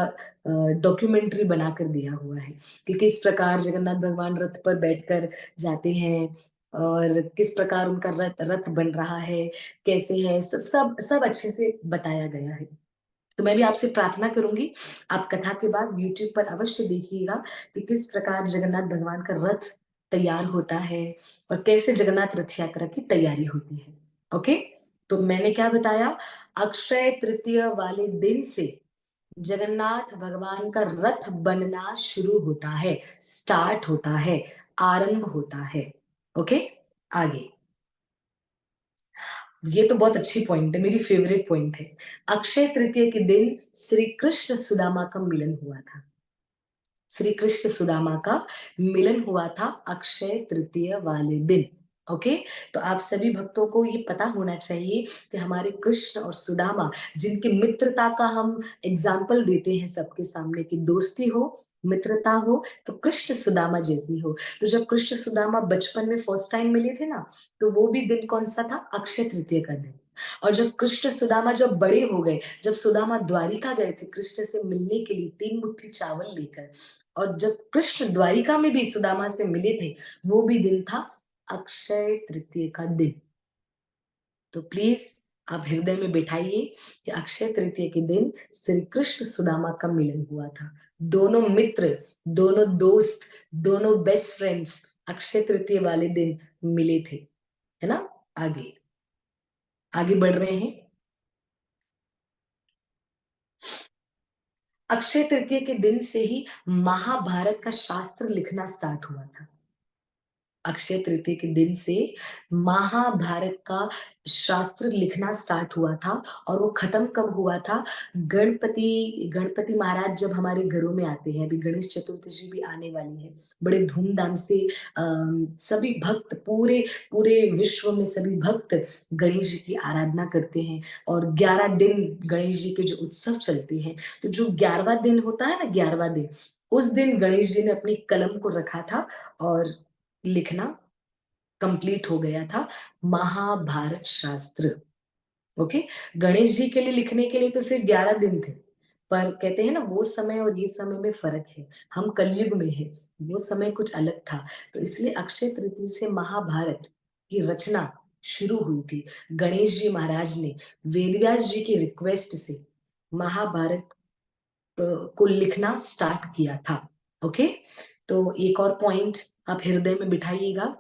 डॉक्यूमेंट्री बनाकर दिया हुआ है कि किस प्रकार जगन्नाथ भगवान रथ पर बैठकर जाते हैं, और किस प्रकार उनका रथ रथ बन रहा है, कैसे है, सब सब सब अच्छे से बताया गया है। तो मैं भी आपसे प्रार्थना करूंगी, आप कथा के बाद यूट्यूब पर अवश्य देखिएगा कि किस प्रकार जगन्नाथ भगवान का रथ तैयार होता है, और कैसे जगन्नाथ रथ यात्रा की तैयारी होती है। ओके, तो मैंने क्या बताया? अक्षय तृतीया वाले दिन से जगन्नाथ भगवान का रथ बनना शुरू होता है, स्टार्ट होता है, आरंभ होता है। ओके, आगे। ये तो बहुत अच्छी पॉइंट है, मेरी फेवरेट पॉइंट है। अक्षय तृतीया के दिन श्री कृष्ण सुदामा का मिलन हुआ था। श्री कृष्ण सुदामा का मिलन हुआ था अक्षय तृतीया वाले दिन। ओके, तो आप सभी भक्तों को ये पता होना चाहिए कि हमारे कृष्ण और सुदामा, जिनकी मित्रता का हम एग्जाम्पल देते हैं सबके सामने, कि दोस्ती हो, मित्रता हो, तो कृष्ण सुदामा जैसी हो। तो जब कृष्ण सुदामा बचपन में फर्स्ट टाइम मिले थे ना, तो वो भी दिन कौन सा था? अक्षय तृतीया का दिन। और जब कृष्ण सुदामा जब बड़े हो गए, जब सुदामा द्वारिका गए थे कृष्ण से मिलने के लिए 3 मुट्ठी चावल लेकर, और जब कृष्ण द्वारिका में भी सुदामा से मिले थे, वो भी दिन था अक्षय तृतीया का दिन। तो प्लीज आप हृदय में बैठाइए कि अक्षय तृतीया के दिन श्री कृष्ण सुदामा का मिलन हुआ था। दोनों मित्र, दोनों दोस्त, दोनों बेस्ट फ्रेंड्स अक्षय तृतीया वाले दिन मिले थे, है ना। आगे आगे बढ़ रहे हैं। अक्षय तृतीया के दिन से ही महाभारत का शास्त्र लिखना स्टार्ट हुआ था। अक्षय तृतीया के दिन से महाभारत का शास्त्र लिखना स्टार्ट हुआ था। और वो खत्म कब हुआ था? गणपति गणपति महाराज जब हमारे घरों में आते हैं, अभी गणेश चतुर्थी भी आने वाली है, बड़े धूमधाम से सभी भक्त, पूरे पूरे विश्व में सभी भक्त गणेश जी की आराधना करते हैं। और 11 दिन गणेश जी के जो उत्सव चलते हैं, तो जो 11वां दिन होता है ना, 11वां दिन, उस दिन गणेश जी ने अपनी कलम को रखा था और लिखना कंप्लीट हो गया था महाभारत शास्त्र। ओके। गणेश जी के लिए लिखने के लिए तो सिर्फ 11 दिन थे, पर कहते हैं ना, वो समय और ये समय में फर्क है। हम कलयुग में है, वो समय कुछ अलग था। तो इसलिए अक्षय तृतीया से महाभारत की रचना शुरू हुई थी। गणेश जी महाराज ने वेदव्यास जी की रिक्वेस्ट से महाभारत को लिखना स्टार्ट किया था। ओके। तो एक और पॉइंट आप हृदय में बिठाइएगा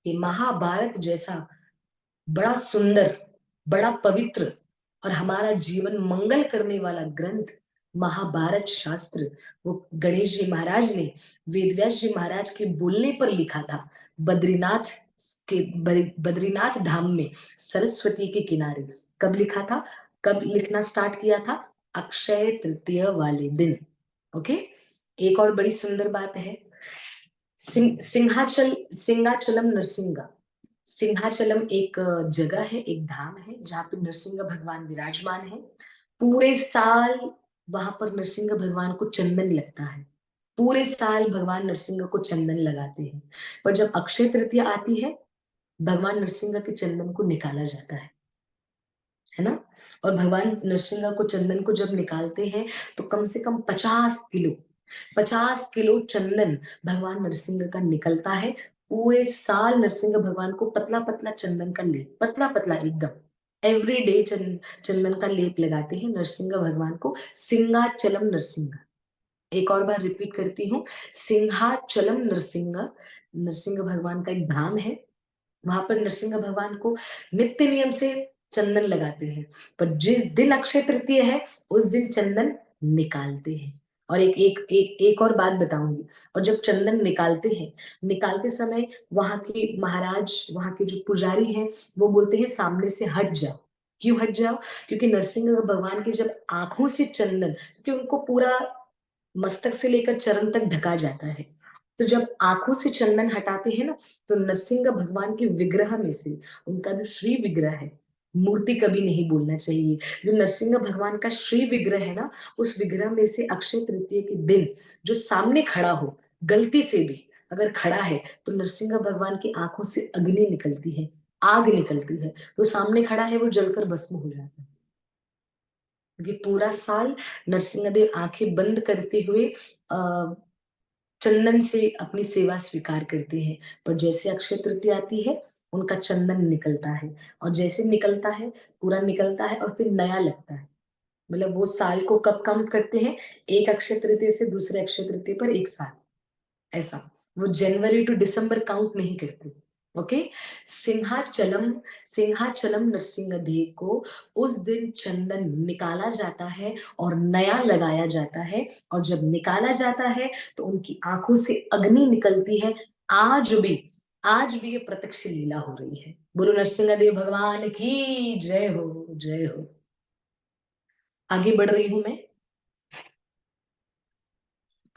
कि महाभारत जैसा बड़ा सुंदर, बड़ा पवित्र और हमारा जीवन मंगल करने वाला ग्रंथ महाभारत शास्त्र, वो गणेश जी महाराज ने वेदव्यास जी महाराज के बोलने पर लिखा था। बद्रीनाथ के बद्रीनाथ धाम में सरस्वती के किनारे। कब लिखा था? कब लिखना स्टार्ट किया था? अक्षय तृतीया वाले दिन। ओके। एक और बड़ी सुंदर बात है, सिंहाचलम नरसिंगा। सिंहाचलम एक जगह है, एक धाम है, जहाँ पे नरसिंह भगवान विराजमान है। पूरे साल वहां पर नरसिंह भगवान को चंदन लगता है। पूरे साल भगवान नरसिंह को चंदन लगाते हैं। पर जब अक्षय तृतीया आती है, भगवान नरसिंह के चंदन को निकाला जाता है ना। और भगवान नरसिंह को चंदन को जब निकालते हैं, तो कम से कम 50 किलो, 50 किलो चंदन भगवान नरसिंह का निकलता है। पूरे साल नरसिंह भगवान को पतला पतला चंदन का लेप, पतला पतला एकदम एवरी डे चंदन का लेप लगाते हैं नरसिंह भगवान को। सिंहाचलम नरसिंह, एक और बार रिपीट करती हूँ, सिंहाचलम नरसिंह, नरसिंह भगवान का एक धाम है। वहां पर नरसिंह भगवान को नित्य नियम से चंदन लगाते हैं। पर जिस दिन अक्षय तृतीया है, उस दिन चंदन निकालते हैं। और एक और बात बताऊंगी। और जब चंदन निकालते हैं, निकालते समय वहां के महाराज, वहां के जो पुजारी हैं, वो बोलते हैं सामने से हट जाओ। क्यों हट जाओ? क्योंकि नरसिंह भगवान के जब आंखों से चंदन, क्योंकि उनको पूरा मस्तक से लेकर चरण तक ढका जाता है, तो जब आंखों से चंदन हटाते हैं ना, तो नरसिंह भगवान के विग्रह में से, उनका जो श्री विग्रह है, मूर्ति कभी नहीं बोलना चाहिए, जो नरसिंह भगवान का श्री विग्रह है ना, उस विग्रह में से अक्षय तृतीया के दिन जो सामने खड़ा हो, गलती से भी अगर खड़ा है, तो नरसिंह भगवान की आंखों से अग्नि निकलती है, आग निकलती है। तो सामने खड़ा है, वो जलकर भस्म हो जाता है। क्योंकि पूरा साल नरसिंह देव आंखें बंद करते हुए चंदन से अपनी सेवा स्वीकार करते हैं। पर जैसे अक्षय तृतीया आती है, उनका चंदन निकलता है। और जैसे निकलता है, पूरा निकलता है और फिर नया लगता है। मतलब वो साल को कब काउंट करते हैं? एक अक्षय तृतीया से दूसरे अक्षय तृतीया पर एक साल, ऐसा। वो जनवरी टू दिसंबर काउंट नहीं करते। ओके। सिंहाचलम सिंहाचलम नरसिंह देव को उस दिन चंदन निकाला जाता है और नया लगाया जाता है। और जब निकाला जाता है, तो उनकी आंखों से अग्नि निकलती है। आज भी, आज भी ये प्रत्यक्ष लीला हो रही है। बोलो नरसिंह देव भगवान की जय हो, जय हो। आगे बढ़ रही हूं मैं।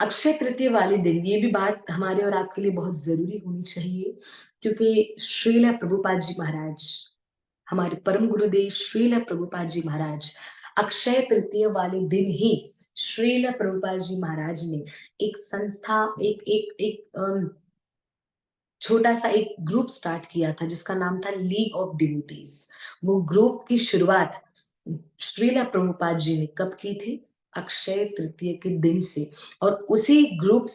अक्षय तृतीया वाले दिन, ये भी बात हमारे और आपके लिए बहुत जरूरी होनी चाहिए, क्योंकि श्रील प्रभुपाद जी महाराज, हमारे परम गुरुदेव श्रील प्रभुपाद जी महाराज, अक्षय तृतीया वाले दिन ही श्रील प्रभुपाद जी महाराज ने एक संस्था, एक एक एक छोटा सा एक ग्रुप स्टार्ट किया था, जिसका नाम था लीग ऑफ डिवोटीज। वो ग्रुप की शुरुआत श्रील प्रभुपाद जी ने कब की थी? अक्षय तृतीया के दिन से। और उसी ग्रुप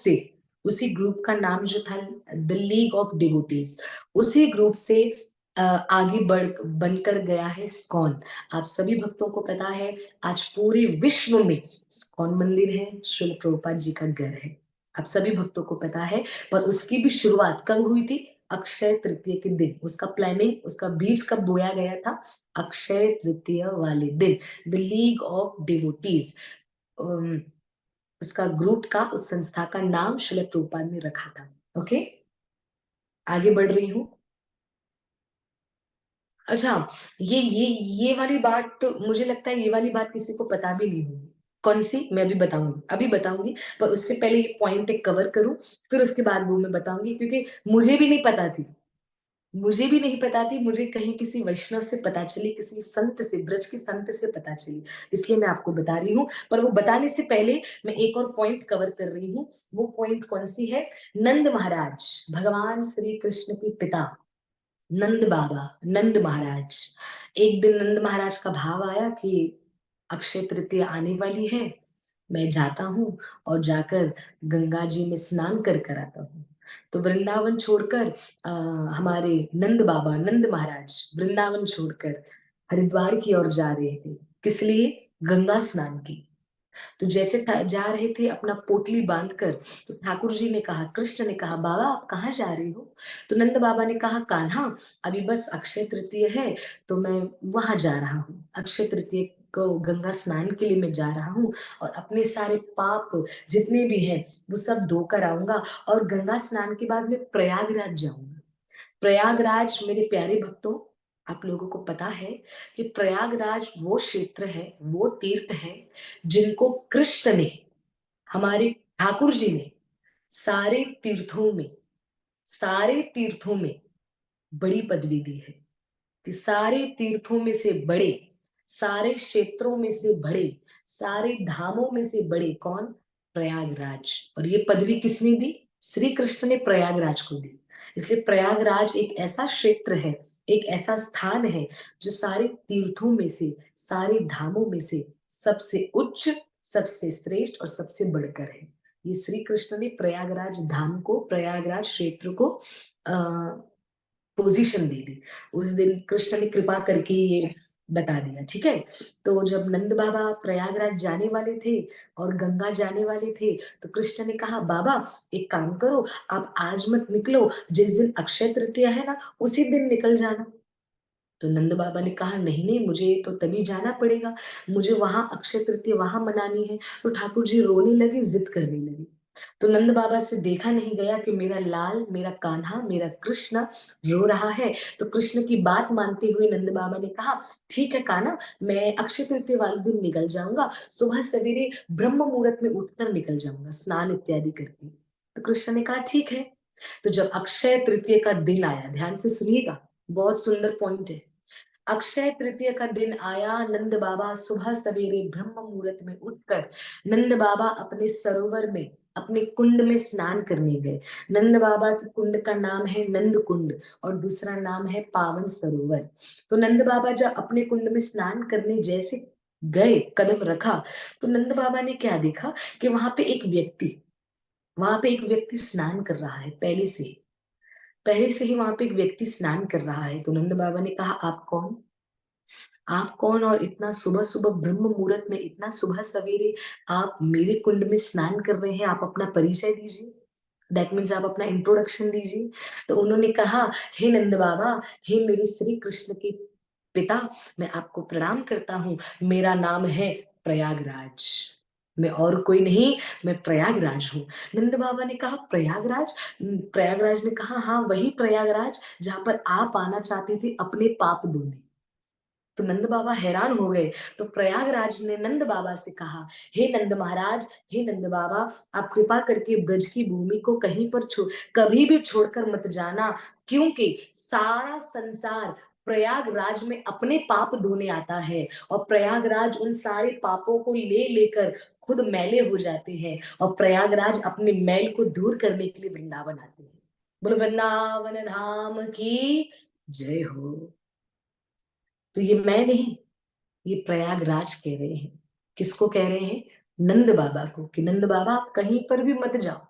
का नाम जो था द लीग ऑफ डिवोटीज, उसी ग्रुप से आगे बनकर गया है स्कॉन। आप सभी भक्तों को पता है, आज पूरे विश्व में स्कॉन मंदिर है, श्रील प्रभुपाद जी का घर है। आप सभी भक्तों को पता है। पर उसकी भी शुरुआत कब हुई थी? अक्षय तृतीया के दिन। उसका प्लानिंग, उसका बीज कब बोया गया था? अक्षय तृतीया वाले दिन। द लीग ऑफ डिवोटीज, उसका ग्रुप का, उस संस्था का नाम श्रील प्रभुपाद ने रखा था। ओके। आगे बढ़ रही हूँ। अच्छा, ये वाली बात तो मुझे लगता है ये वाली बात किसी को पता भी नहीं होगी। कौन सी? मैं अभी बताऊंगी, पर उससे पहले ये पॉइंट एक कवर करूं, फिर उसके बाद वो मैं बताऊंगी, क्योंकि मुझे भी नहीं पता थी। मुझे भी नहीं पता थी, मुझे कहीं किसी वैष्णव से पता चली, किसी संत से, ब्रज के संत से पता चली, इसलिए मैं आपको बता रही हूँ। पर वो बताने से पहले मैं एक और पॉइंट कवर कर रही हूँ। वो पॉइंट कौन सी है? नंद महाराज, भगवान श्री कृष्ण के पिता, नंद बाबा, नंद महाराज। एक दिन नंद महाराज का भाव आया कि अक्षय तृतीया आने वाली है, मैं जाता हूँ और जाकर गंगा जी में स्नान कर कर आता हूँ। तो वृंदावन छोड़कर हमारे नंद बाबा, नंद महाराज वृंदावन छोड़कर हरिद्वार की ओर जा रहे थे। किस लिए? गंगा स्नान की। तो जैसे जा रहे थे अपना पोटली बांधकर, तो ठाकुर जी ने कहा, कृष्ण ने कहा, बाबा आप कहाँ जा रहे हो? तो नंद बाबा ने कहा, कान्हा अभी बस अक्षय तृतीय है, तो मैं वहां जा रहा हूँ, अक्षय तृतीय को गंगा स्नान के लिए मैं जा रहा हूँ, और अपने सारे पाप जितने भी हैं वो सब धोकर आऊंगा, और गंगा स्नान के बाद मैं प्रयागराज जाऊंगा। प्रयागराज मेरे प्यारे भक्तों, आप लोगों को पता है कि प्रयागराज वो क्षेत्र है, वो तीर्थ है जिनको कृष्ण ने, हमारे ठाकुर जी ने, सारे तीर्थों में, सारे तीर्थों में बड़ी पदवी दी है। कि सारे तीर्थों में से बड़े, सारे क्षेत्रों में से बड़े, सारे धामों में से बड़े कौन? प्रयागराज। और ये पदवी किसने दी? श्री कृष्ण ने प्रयागराज को दी। इसलिए प्रयागराज एक ऐसा क्षेत्र है, एक ऐसा स्थान है जो सारे तीर्थों में से, सारे धामों में से सबसे उच्च, सबसे श्रेष्ठ और सबसे बढ़कर है। ये श्री कृष्ण ने प्रयागराज धाम को, प्रयागराज क्षेत्र को पोजीशन दे दी। उस दिन कृष्ण ने कृपा करके ये बता दिया, ठीक है। तो जब नंद बाबा प्रयागराज जाने वाले थे और गंगा जाने वाले थे, तो कृष्ण ने कहा, बाबा एक काम करो, आप आज मत निकलो, जिस दिन अक्षय तृतीया है ना उसी दिन निकल जाना। तो नंद बाबा ने कहा, नहीं नहीं, मुझे तो तभी जाना पड़ेगा, मुझे वहां अक्षय तृतीया वहां मनानी है। तो ठाकुर जी रोने लगे, जिद करने लगे। तो नंद बाबा से देखा नहीं गया कि मेरा लाल, मेरा कान्हा, मेरा कृष्ण रो रहा है। तो कृष्ण की बात मानते हुए नंद बाबा ने कहा, ठीक है कान्हा, मैं अक्षय तृतीया वाले दिन निकल जाऊंगा, सुबह सवेरे ब्रह्म मुहूर्त में उठकर निकल जाऊंगा स्नान इत्यादि करके। तो कृष्ण ने कहा, ठीक है। तो जब अक्षय तृतीया का दिन आया, ध्यान से सुनिएगा, बहुत सुंदर पॉइंट है। अक्षय तृतीया का दिन आया, नंद बाबा सुबह सवेरे ब्रह्म मुहूर्त में उठकर नंद बाबा अपने सरोवर में, अपने कुंड में स्नान करने गए। नंद बाबा के कुंड का नाम है नंद कुंड, और दूसरा नाम है पावन सरोवर। तो नंद बाबा जब अपने कुंड में स्नान करने जैसे गए, कदम रखा, तो नंद बाबा ने क्या देखा कि वहां पे एक व्यक्ति स्नान कर रहा है, पहले से ही वहां पे एक व्यक्ति स्नान कर रहा है। तो नंद बाबा ने कहा, आप कौन? आप कौन, और इतना सुबह सुबह ब्रह्म मुहूर्त में, इतना सुबह सवेरे आप मेरे कुंड में स्नान कर रहे हैं? आप अपना परिचय दीजिए, दैट मीन्स आप अपना इंट्रोडक्शन दीजिए। तो उन्होंने कहा, हे नंद बाबा, हे मेरे श्री कृष्ण के पिता, मैं आपको प्रणाम करता हूँ, मेरा नाम है प्रयागराज, मैं और कोई नहीं, मैं प्रयागराज हूँ। नंद बाबा ने कहा, प्रयागराज? प्रयागराज ने कहा, हाँ वही प्रयागराज जहां पर आप आना चाहते थे अपने पाप धोने। तो नंद बाबा हैरान हो गए। तो प्रयागराज ने नंद बाबा से कहा, हे नंद महाराज, हे नंद बाबा, आप कृपा करके ब्रज की भूमि को कहीं पर कभी भी छोड़कर मत जाना, क्योंकि सारा संसार प्रयागराज में अपने पाप धोने आता है, और प्रयागराज उन सारे पापों को ले लेकर खुद मैले हो जाते हैं, और प्रयागराज अपने मैल को दूर करने के लिए वृंदावन आते हैं। बोलो वृंदावन धाम की जय हो। तो ये मैं नहीं, ये प्रयागराज कह रहे हैं। किसको कह रहे हैं? नंद बाबा को, कि नंद बाबा आप कहीं पर भी मत जाओ,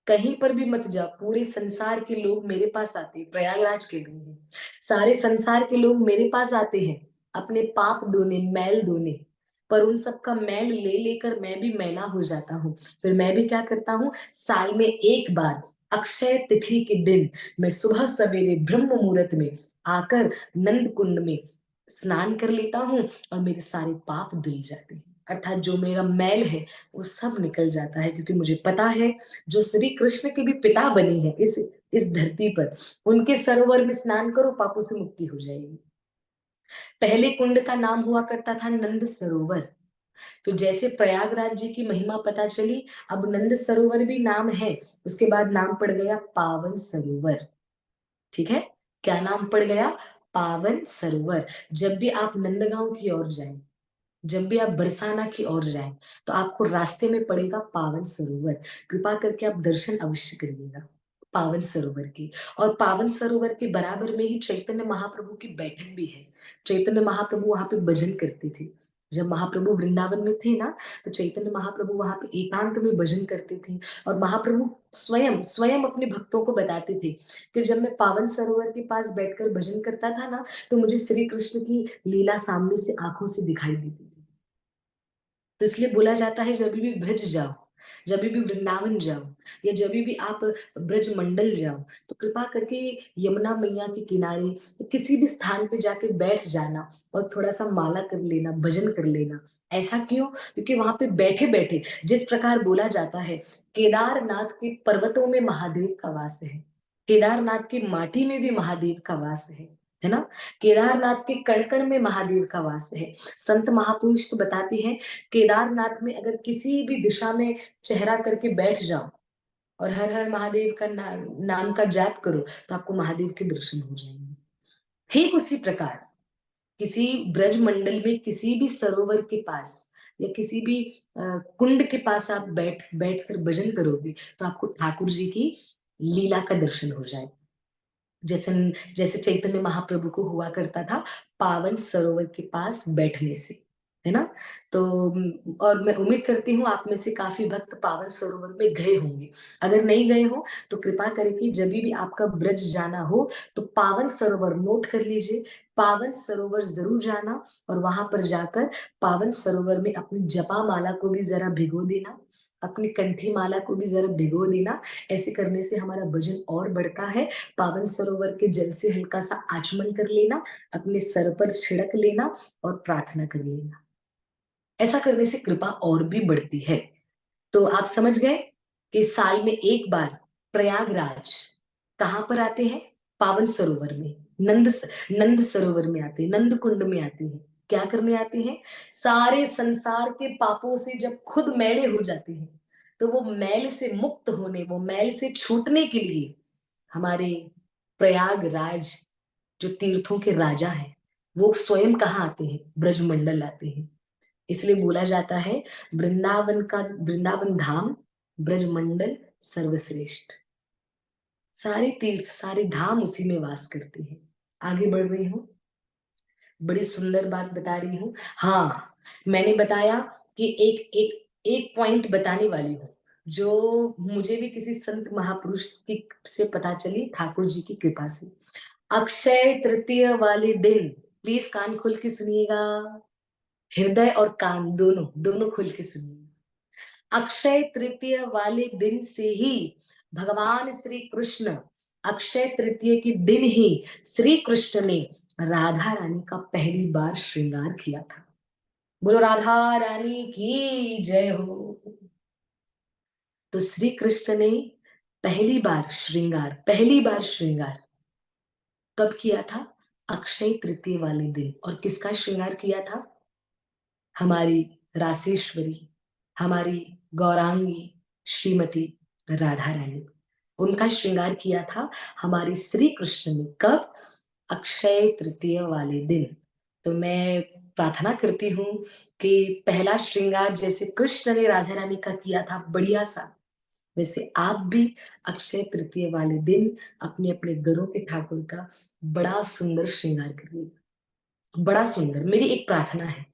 कहीं पर भी मत जाओ, पूरे संसार के लोग मेरे पास आते हैं, प्रयागराज के लोग हैं, सारे संसार के लोग मेरे पास आते हैं अपने पाप धोने, मैल धोने, पर उन सबका मैल ले लेकर मैं भी मैला हो जाता हूँ। फिर मैं भी क्या करता हूँ, साल में एक बार अक्षय तिथि के दिन मैं सुबह सवेरे ब्रह्म मुहूर्त में आकर नंद कुंड में स्नान कर लेता हूँ, और मेरे सारे पाप धुल जाते हैं। अर्थात जो मेरा मैल है वो सब निकल जाता है, क्योंकि मुझे पता है जो श्री कृष्ण के भी पिता बने हैं इस धरती पर, उनके सरोवर में स्नान करो, पापों से मुक्ति हो जाएगी। पहले कुंड का नाम हुआ करता था नंद सरोवर। तो जैसे प्रयागराज जी की महिमा पता चली, अब नंद सरोवर भी नाम है, उसके बाद नाम पड़ गया पावन सरोवर। ठीक है, क्या नाम पड़ गया? पावन सरोवर। जब भी आप नंदगांव की ओर जाएं, जब भी आप बरसाना की ओर जाएं, तो आपको रास्ते में पड़ेगा पावन सरोवर। कृपा करके आप दर्शन अवश्य करिएगा पावन सरोवर की। और पावन सरोवर के बराबर में ही चैतन्य महाप्रभु की बैठक भी है। चैतन्य महाप्रभु वहां पे भजन करते थे। जब महाप्रभु वृंदावन में थे ना, तो चैतन्य महाप्रभु वहां पे एकांत में भजन करते थे। और महाप्रभु स्वयं स्वयं अपने भक्तों को बताते थे कि जब मैं पावन सरोवर के पास बैठकर भजन करता था ना, तो मुझे श्री कृष्ण की लीला सामने से आंखों से दिखाई देती थी। तो इसलिए बोला जाता है, जब भी ब्रज जाओ, जब भी वृंदावन जाओ, या जब भी आप ब्रज मंडल जाओ, तो कृपा करके यमुना मैया के किनारे किसी भी स्थान पे जाके बैठ जाना और थोड़ा सा माला कर लेना, भजन कर लेना। ऐसा क्यों? क्योंकि वहां पे बैठे बैठे, जिस प्रकार बोला जाता है, केदारनाथ के पर्वतों में महादेव का वास है, केदारनाथ की माटी में भी महादेव का वास है ना। केदारनाथ के कण कण में महादेव का वास है। संत महापुरुष तो बताते हैं, केदारनाथ में अगर किसी भी दिशा में चेहरा करके बैठ जाओ और हर हर महादेव का नाम का जाप करो, तो आपको महादेव के दर्शन हो जाएंगे। ठीक उसी प्रकार किसी ब्रज मंडल में किसी भी सरोवर के पास या किसी भी कुंड के पास आप बैठ कर भजन करोगे, तो आपको ठाकुर जी की लीला का दर्शन हो जाए। जैसे जैसे चैतन्य महाप्रभु को हुआ करता था पावन सरोवर के पास बैठने से, है ना। तो और मैं उम्मीद करती हूँ आप में से काफी भक्त पावन सरोवर में गए होंगे। अगर नहीं गए हो तो कृपा करके जब भी आपका ब्रज जाना हो, तो पावन सरोवर नोट कर लीजिए, पावन सरोवर जरूर जाना। और वहां पर जाकर पावन सरोवर में अपनी जपा माला को भी जरा भिगो देना, अपनी कंठी माला को भी जरा भिगो देना। ऐसे करने से हमारा भजन और बढ़ता है। पावन सरोवर के जल से हल्का सा आचमन कर लेना, अपने सर पर छिड़क लेना और प्रार्थना कर लेना। ऐसा करने से कृपा और भी बढ़ती है। तो आप समझ गए कि साल में एक बार प्रयागराज कहां पर आते हैं? पावन सरोवर में, नंद सरोवर में आते हैं, नंद कुंड में आते हैं। क्या करने आते हैं? सारे संसार के पापों से जब खुद मैले हो जाते हैं, तो वो मैल से मुक्त होने, वो मैल से छूटने के लिए हमारे प्रयागराज, जो तीर्थों के राजा हैं, वो स्वयं कहाँ आते हैं? ब्रजमंडल आते हैं। इसलिए बोला जाता है, वृंदावन धाम ब्रजमंडल सर्वश्रेष्ठ। सारे तीर्थ सारे धाम उसी में वास करते हैं। आगे बढ़ रही हूँ, बड़ी सुंदर बात बता रही हूँ। हाँ, मैंने बताया कि एक एक एक पॉइंट बताने वाली हूँ, जो मुझे भी किसी संत महापुरुष की से पता चली, ठाकुर जी की कृपा से। अक्षय तृतीय वाले दिन, प्लीज कान खोल के सुनिएगा, हृदय और कान दोनों दोनों खोल के सुनिए। अक्षय तृतीय वाले दिन से ही भगवान श्री कृष्ण, अक्षय तृतीय के दिन ही श्री कृष्ण ने राधा रानी का पहली बार श्रृंगार किया था। बोलो राधा रानी की जय हो। तो श्री कृष्ण ने पहली बार श्रृंगार कब किया था? अक्षय तृतीय वाले दिन। और किसका श्रृंगार किया था? हमारी रासेश्वरी, हमारी गौरांगी श्रीमती राधा रानी, उनका श्रृंगार किया था हमारे श्री कृष्ण ने। कब? अक्षय तृतीय वाले दिन। तो मैं प्रार्थना करती हूँ कि पहला श्रृंगार जैसे कृष्ण ने राधा रानी का किया था बढ़िया सा, वैसे आप भी अक्षय तृतीय वाले दिन अपने अपने घरों के ठाकुर का बड़ा सुंदर श्रृंगार करिए। बड़ा सुंदर, मेरी एक प्रार्थना है,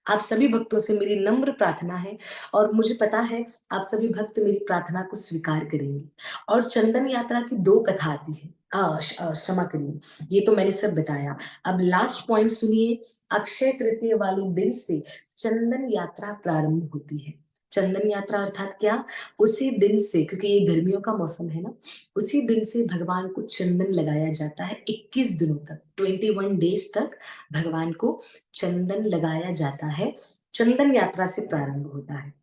आप सभी भक्तों से मेरी नम्र प्रार्थना है, और मुझे पता है आप सभी भक्त मेरी प्रार्थना को स्वीकार करेंगे। और चंदन यात्रा की दो कथा आती है, क्षमा करिए, ये तो मैंने सब बताया। अब लास्ट पॉइंट सुनिए, अक्षय तृतीय वाले दिन से चंदन यात्रा प्रारंभ होती है। चंदन यात्रा अर्थात क्या, उसी दिन से, क्योंकि ये गर्मियों का मौसम है ना, उसी दिन से भगवान को चंदन लगाया जाता है। 21 दिनों तक, 21 डेज तक भगवान को चंदन लगाया जाता है। चंदन यात्रा से प्रारंभ होता है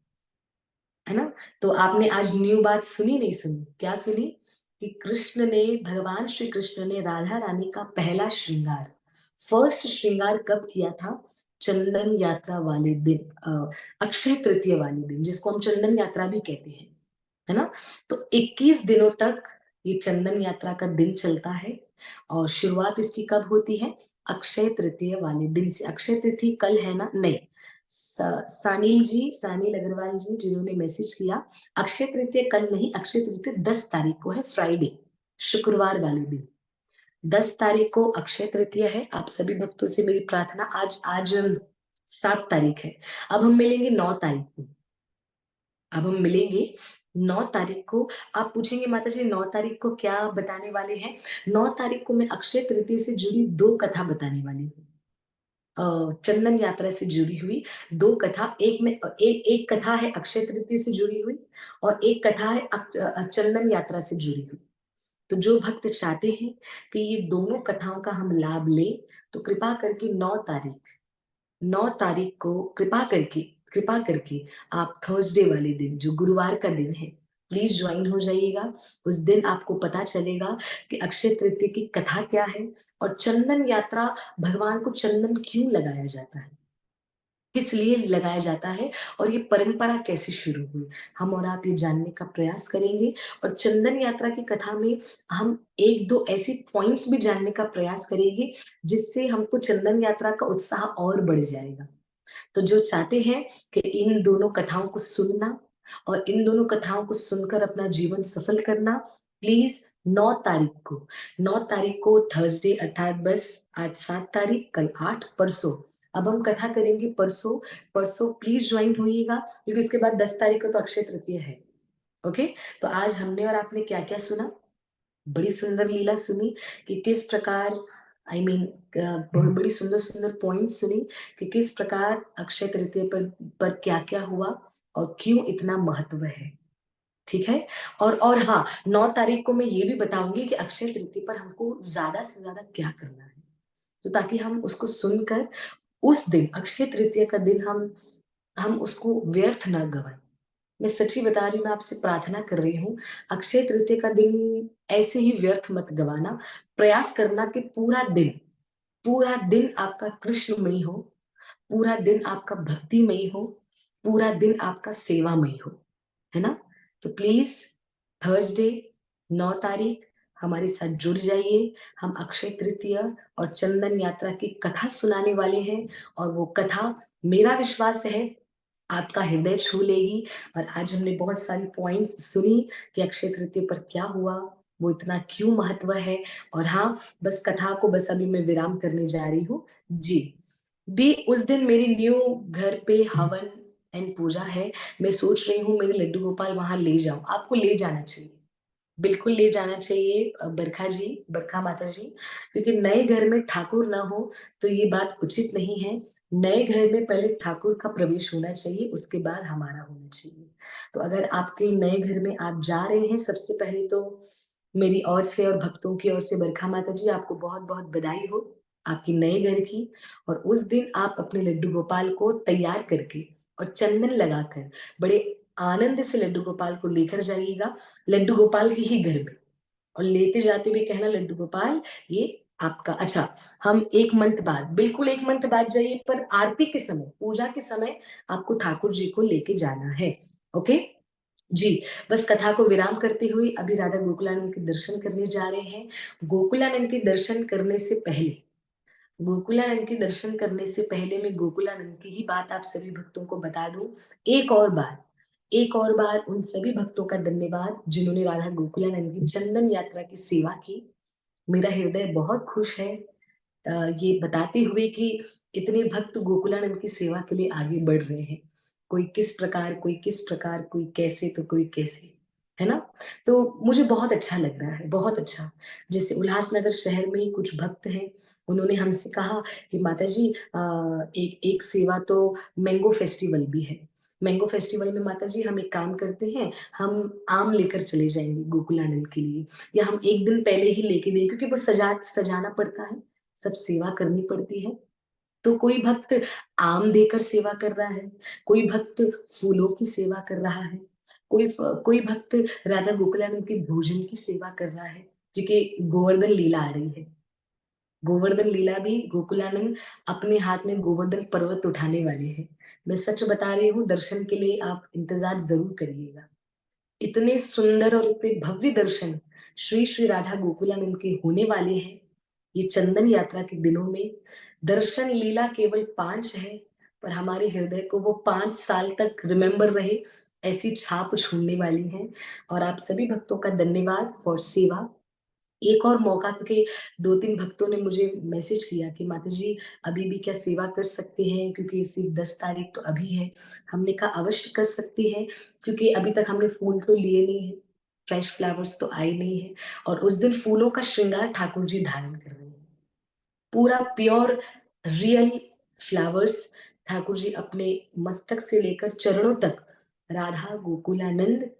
ना। तो आपने आज न्यू बात सुनी, नहीं सुनी? क्या सुनी? कि कृष्ण ने, भगवान श्री कृष्ण ने राधा रानी का पहला श्रृंगार, फर्स्ट श्रृंगार कब किया था? चंदन यात्रा वाले दिन, अक्षय तृतीय वाले दिन, जिसको हम चंदन यात्रा भी कहते हैं, है ना। तो 21 दिनों तक ये चंदन यात्रा का दिन चलता है और शुरुआत इसकी कब होती है? अक्षय तृतीय वाले दिन से। अक्षय तृतीय कल है ना? नहीं, सानिल जी, सानिल अग्रवाल जी जिन्होंने मैसेज किया, अक्षय तृतीय कल नहीं, अक्षय तृतीय 10 तारीख को है, फ्राइडे, शुक्रवार वाले दिन। 10 तारीख को अक्षय तृतीय है। आप सभी भक्तों से मेरी प्रार्थना, आज आज 7 तारीख है, अब हम मिलेंगे 9 तारीख को। अब हम मिलेंगे 9 तारीख को। आप पूछेंगे माता जी 9 तारीख को क्या बताने वाले हैं? 9 तारीख को मैं अक्षय तृतीय से जुड़ी 2 कथा बताने वाली हूँ। चंदन यात्रा से जुड़ी हुई 2 कथा, एक में एक कथा है अक्षय तृतीय से जुड़ी हुई और एक कथा है चंदन यात्रा से जुड़ी हुई। तो जो भक्त चाहते हैं कि ये दोनों कथाओं का हम लाभ लें, तो कृपा करके 9 तारीख को कृपा करके आप थर्सडे वाले दिन, जो गुरुवार का दिन है, प्लीज ज्वाइन हो जाइएगा। उस दिन आपको पता चलेगा कि अक्षय तृतीय की कथा क्या है और चंदन यात्रा, भगवान को चंदन क्यों लगाया जाता है, किस लिए लगाया जाता है और ये परंपरा कैसे शुरू हुई, हम और आप ये जानने का प्रयास करेंगे। और चंदन यात्रा की कथा में हम एक दो ऐसे पॉइंट्स भी जानने का प्रयास करेंगे जिससे हमको चंदन यात्रा का उत्साह और बढ़ जाएगा। तो जो चाहते हैं कि इन दोनों कथाओं को सुनना और इन दोनों कथाओं को सुनकर अपना जीवन सफल करना, प्लीज 9 तारीख को थर्सडे, अर्थात बस आज 7 तारीख, कल 8, परसों, अब हम कथा करेंगे परसों। परसों प्लीज ज्वाइन होइएगा, क्योंकि उसके बाद 10 तारीख को तो अक्षय तृतीय है। ओके, तो आज हमने और आपने क्या क्या सुना? बड़ी सुंदर लीला सुनी कि किस प्रकार, आई मीन बहुत बड़ी सुंदर सुंदर पॉइंट सुनी कि किस प्रकार अक्षय तृतीय पर क्या क्या हुआ और क्यों इतना महत्व है। ठीक है। और हाँ, 9 तारीख को मैं ये भी बताऊंगी कि अक्षय तृतीय पर हमको ज्यादा से ज्यादा क्या करना है, तो ताकि हम उसको सुनकर उस दिन, अक्षय तृतीय का दिन, हम उसको व्यर्थ ना गवाएं। मैं सच्ची बता रही हूँ, मैं आपसे प्रार्थना कर रही हूँ, अक्षय तृतीय का दिन ऐसे ही व्यर्थ मत गवाना। प्रयास करना कि पूरा दिन आपका कृष्णमयी हो, पूरा दिन आपका भक्तिमयी हो, पूरा दिन आपका सेवामयी हो, है ना। तो प्लीज थर्सडे 9 तारीख हमारे साथ जुड़ जाइए। हम अक्षय तृतीय और चंदन यात्रा की कथा सुनाने वाले हैं और वो कथा, मेरा विश्वास है, आपका हृदय छू लेगी। और आज हमने बहुत सारी पॉइंट्स सुनी कि अक्षय तृतीय पर क्या हुआ, वो इतना क्यों महत्व है। और हाँ, बस कथा को बस अभी मैं विराम करने जा रही हूँ जी। दी उस दिन मेरी न्यू घर पे हवन एंड पूजा है। मैं सोच रही हूँ मेरे लड्डू गोपाल वहां ले जाऊं, आपको ले जाना चाहिए, बिल्कुल ले जाना चाहिए बरखा जी, बरखा माता जी, क्योंकि नए घर में ठाकुर ना हो तो ये बात उचित नहीं है। नए घर में पहले ठाकुर का प्रवेश होना चाहिए, उसके बाद हमारा होना चाहिए। तो अगर आपके नए घर में आप जा रहे हैं, सबसे पहले तो मेरी ओर से और भक्तों की ओर से बरखा माता जी आपको बहुत बहुत बधाई हो आपकी नए घर की। और उस दिन आप अपने लड्डू गोपाल को तैयार करके और चंदन लगाकर बड़े आनंद से लड्डू गोपाल को लेकर जाइएगा, लड्डू गोपाल के ही घर में। और लेते जाते हुए कहना, लड्डू गोपाल ये आपका। अच्छा, हम 1 मंथ बाद, बिल्कुल 1 मंथ बाद जाइए, पर आरती के समय, पूजा के समय आपको ठाकुर जी को लेके जाना है। ओके जी। बस कथा को विराम करते हुए अभी राधा गोकुलानंद के दर्शन करने जा रहे हैं। गोकुलानंद के दर्शन करने से पहले, गोकुलानंद के दर्शन करने से पहले मैं गोकुलानंद की ही बात आप सभी भक्तों को बता दूं। एक और बार, एक और बार उन सभी भक्तों का धन्यवाद जिन्होंने राधा गोकुलानंद की चंदन यात्रा की सेवा की। मेरा हृदय बहुत खुश है ये बताते हुए कि इतने भक्त गोकुलानंद की सेवा के लिए आगे बढ़ रहे हैं। कोई किस प्रकार, कोई किस प्रकार, कोई कैसे तो कोई कैसे। है ना? तो मुझे बहुत अच्छा लग रहा है, बहुत अच्छा। जैसे उल्लासनगर शहर में ही कुछ भक्त हैं, उन्होंने हमसे कहा कि माताजी एक एक सेवा तो मैंगो फेस्टिवल भी है। मैंगो फेस्टिवल में माताजी हम एक काम करते हैं, हम आम लेकर चले जाएँगे गोकुलानंद के लिए, या हम 1 दिन पहले ही लेके दें क्योंकि वो सजाना पड़ता है, सब सेवा करनी पड़ती है। तो कोई भक्त आम देकर सेवा कर रहा है, कोई भक्त फूलों की सेवा कर रहा है, कोई भक्त राधा गोकुलानंद के भोजन की सेवा कर रहा है, क्योंकि गोवर्धन लीला आ रही है। गोवर्धन लीला भी गोकुलानंद अपने हाथ में गोवर्धन पर्वत उठाने वाले हैं। मैं सच बता रही हूँ, दर्शन के लिए आप इंतज़ार ज़रूर करिएगा। इतने सुंदर और इतने भव्य दर्शन श्री श्री राधा गोकुलानंद के होने वाले हैं ये चंदन यात्रा के दिनों में। दर्शन लीला केवल 5 है, पर हमारे हृदय को वो 5 साल तक रिमेम्बर रहे ऐसी छाप छोड़ने वाली है। और आप सभी भक्तों का धन्यवाद फॉर सेवा। एक और मौका, क्योंकि 2-3 भक्तों ने मुझे मैसेज किया कि माताजी अभी भी क्या सेवा कर सकते हैं? क्योंकि सिर्फ़ 10 तारीख तो अभी है। हमने कहा अवश्य कर सकते हैं, क्योंकि अभी तक हमने फूल तो लिए नहीं हैं, फ्रेश फ्लावर्स तो आए नहीं हैं, और उस दिन फूलों का श्रृंगार ठाकुर जी धारण कर रहे हैं। पूरा pure real flowers Thakur ji अपने मस्तक से लेकर चरणों तक राधा गोकुलानंद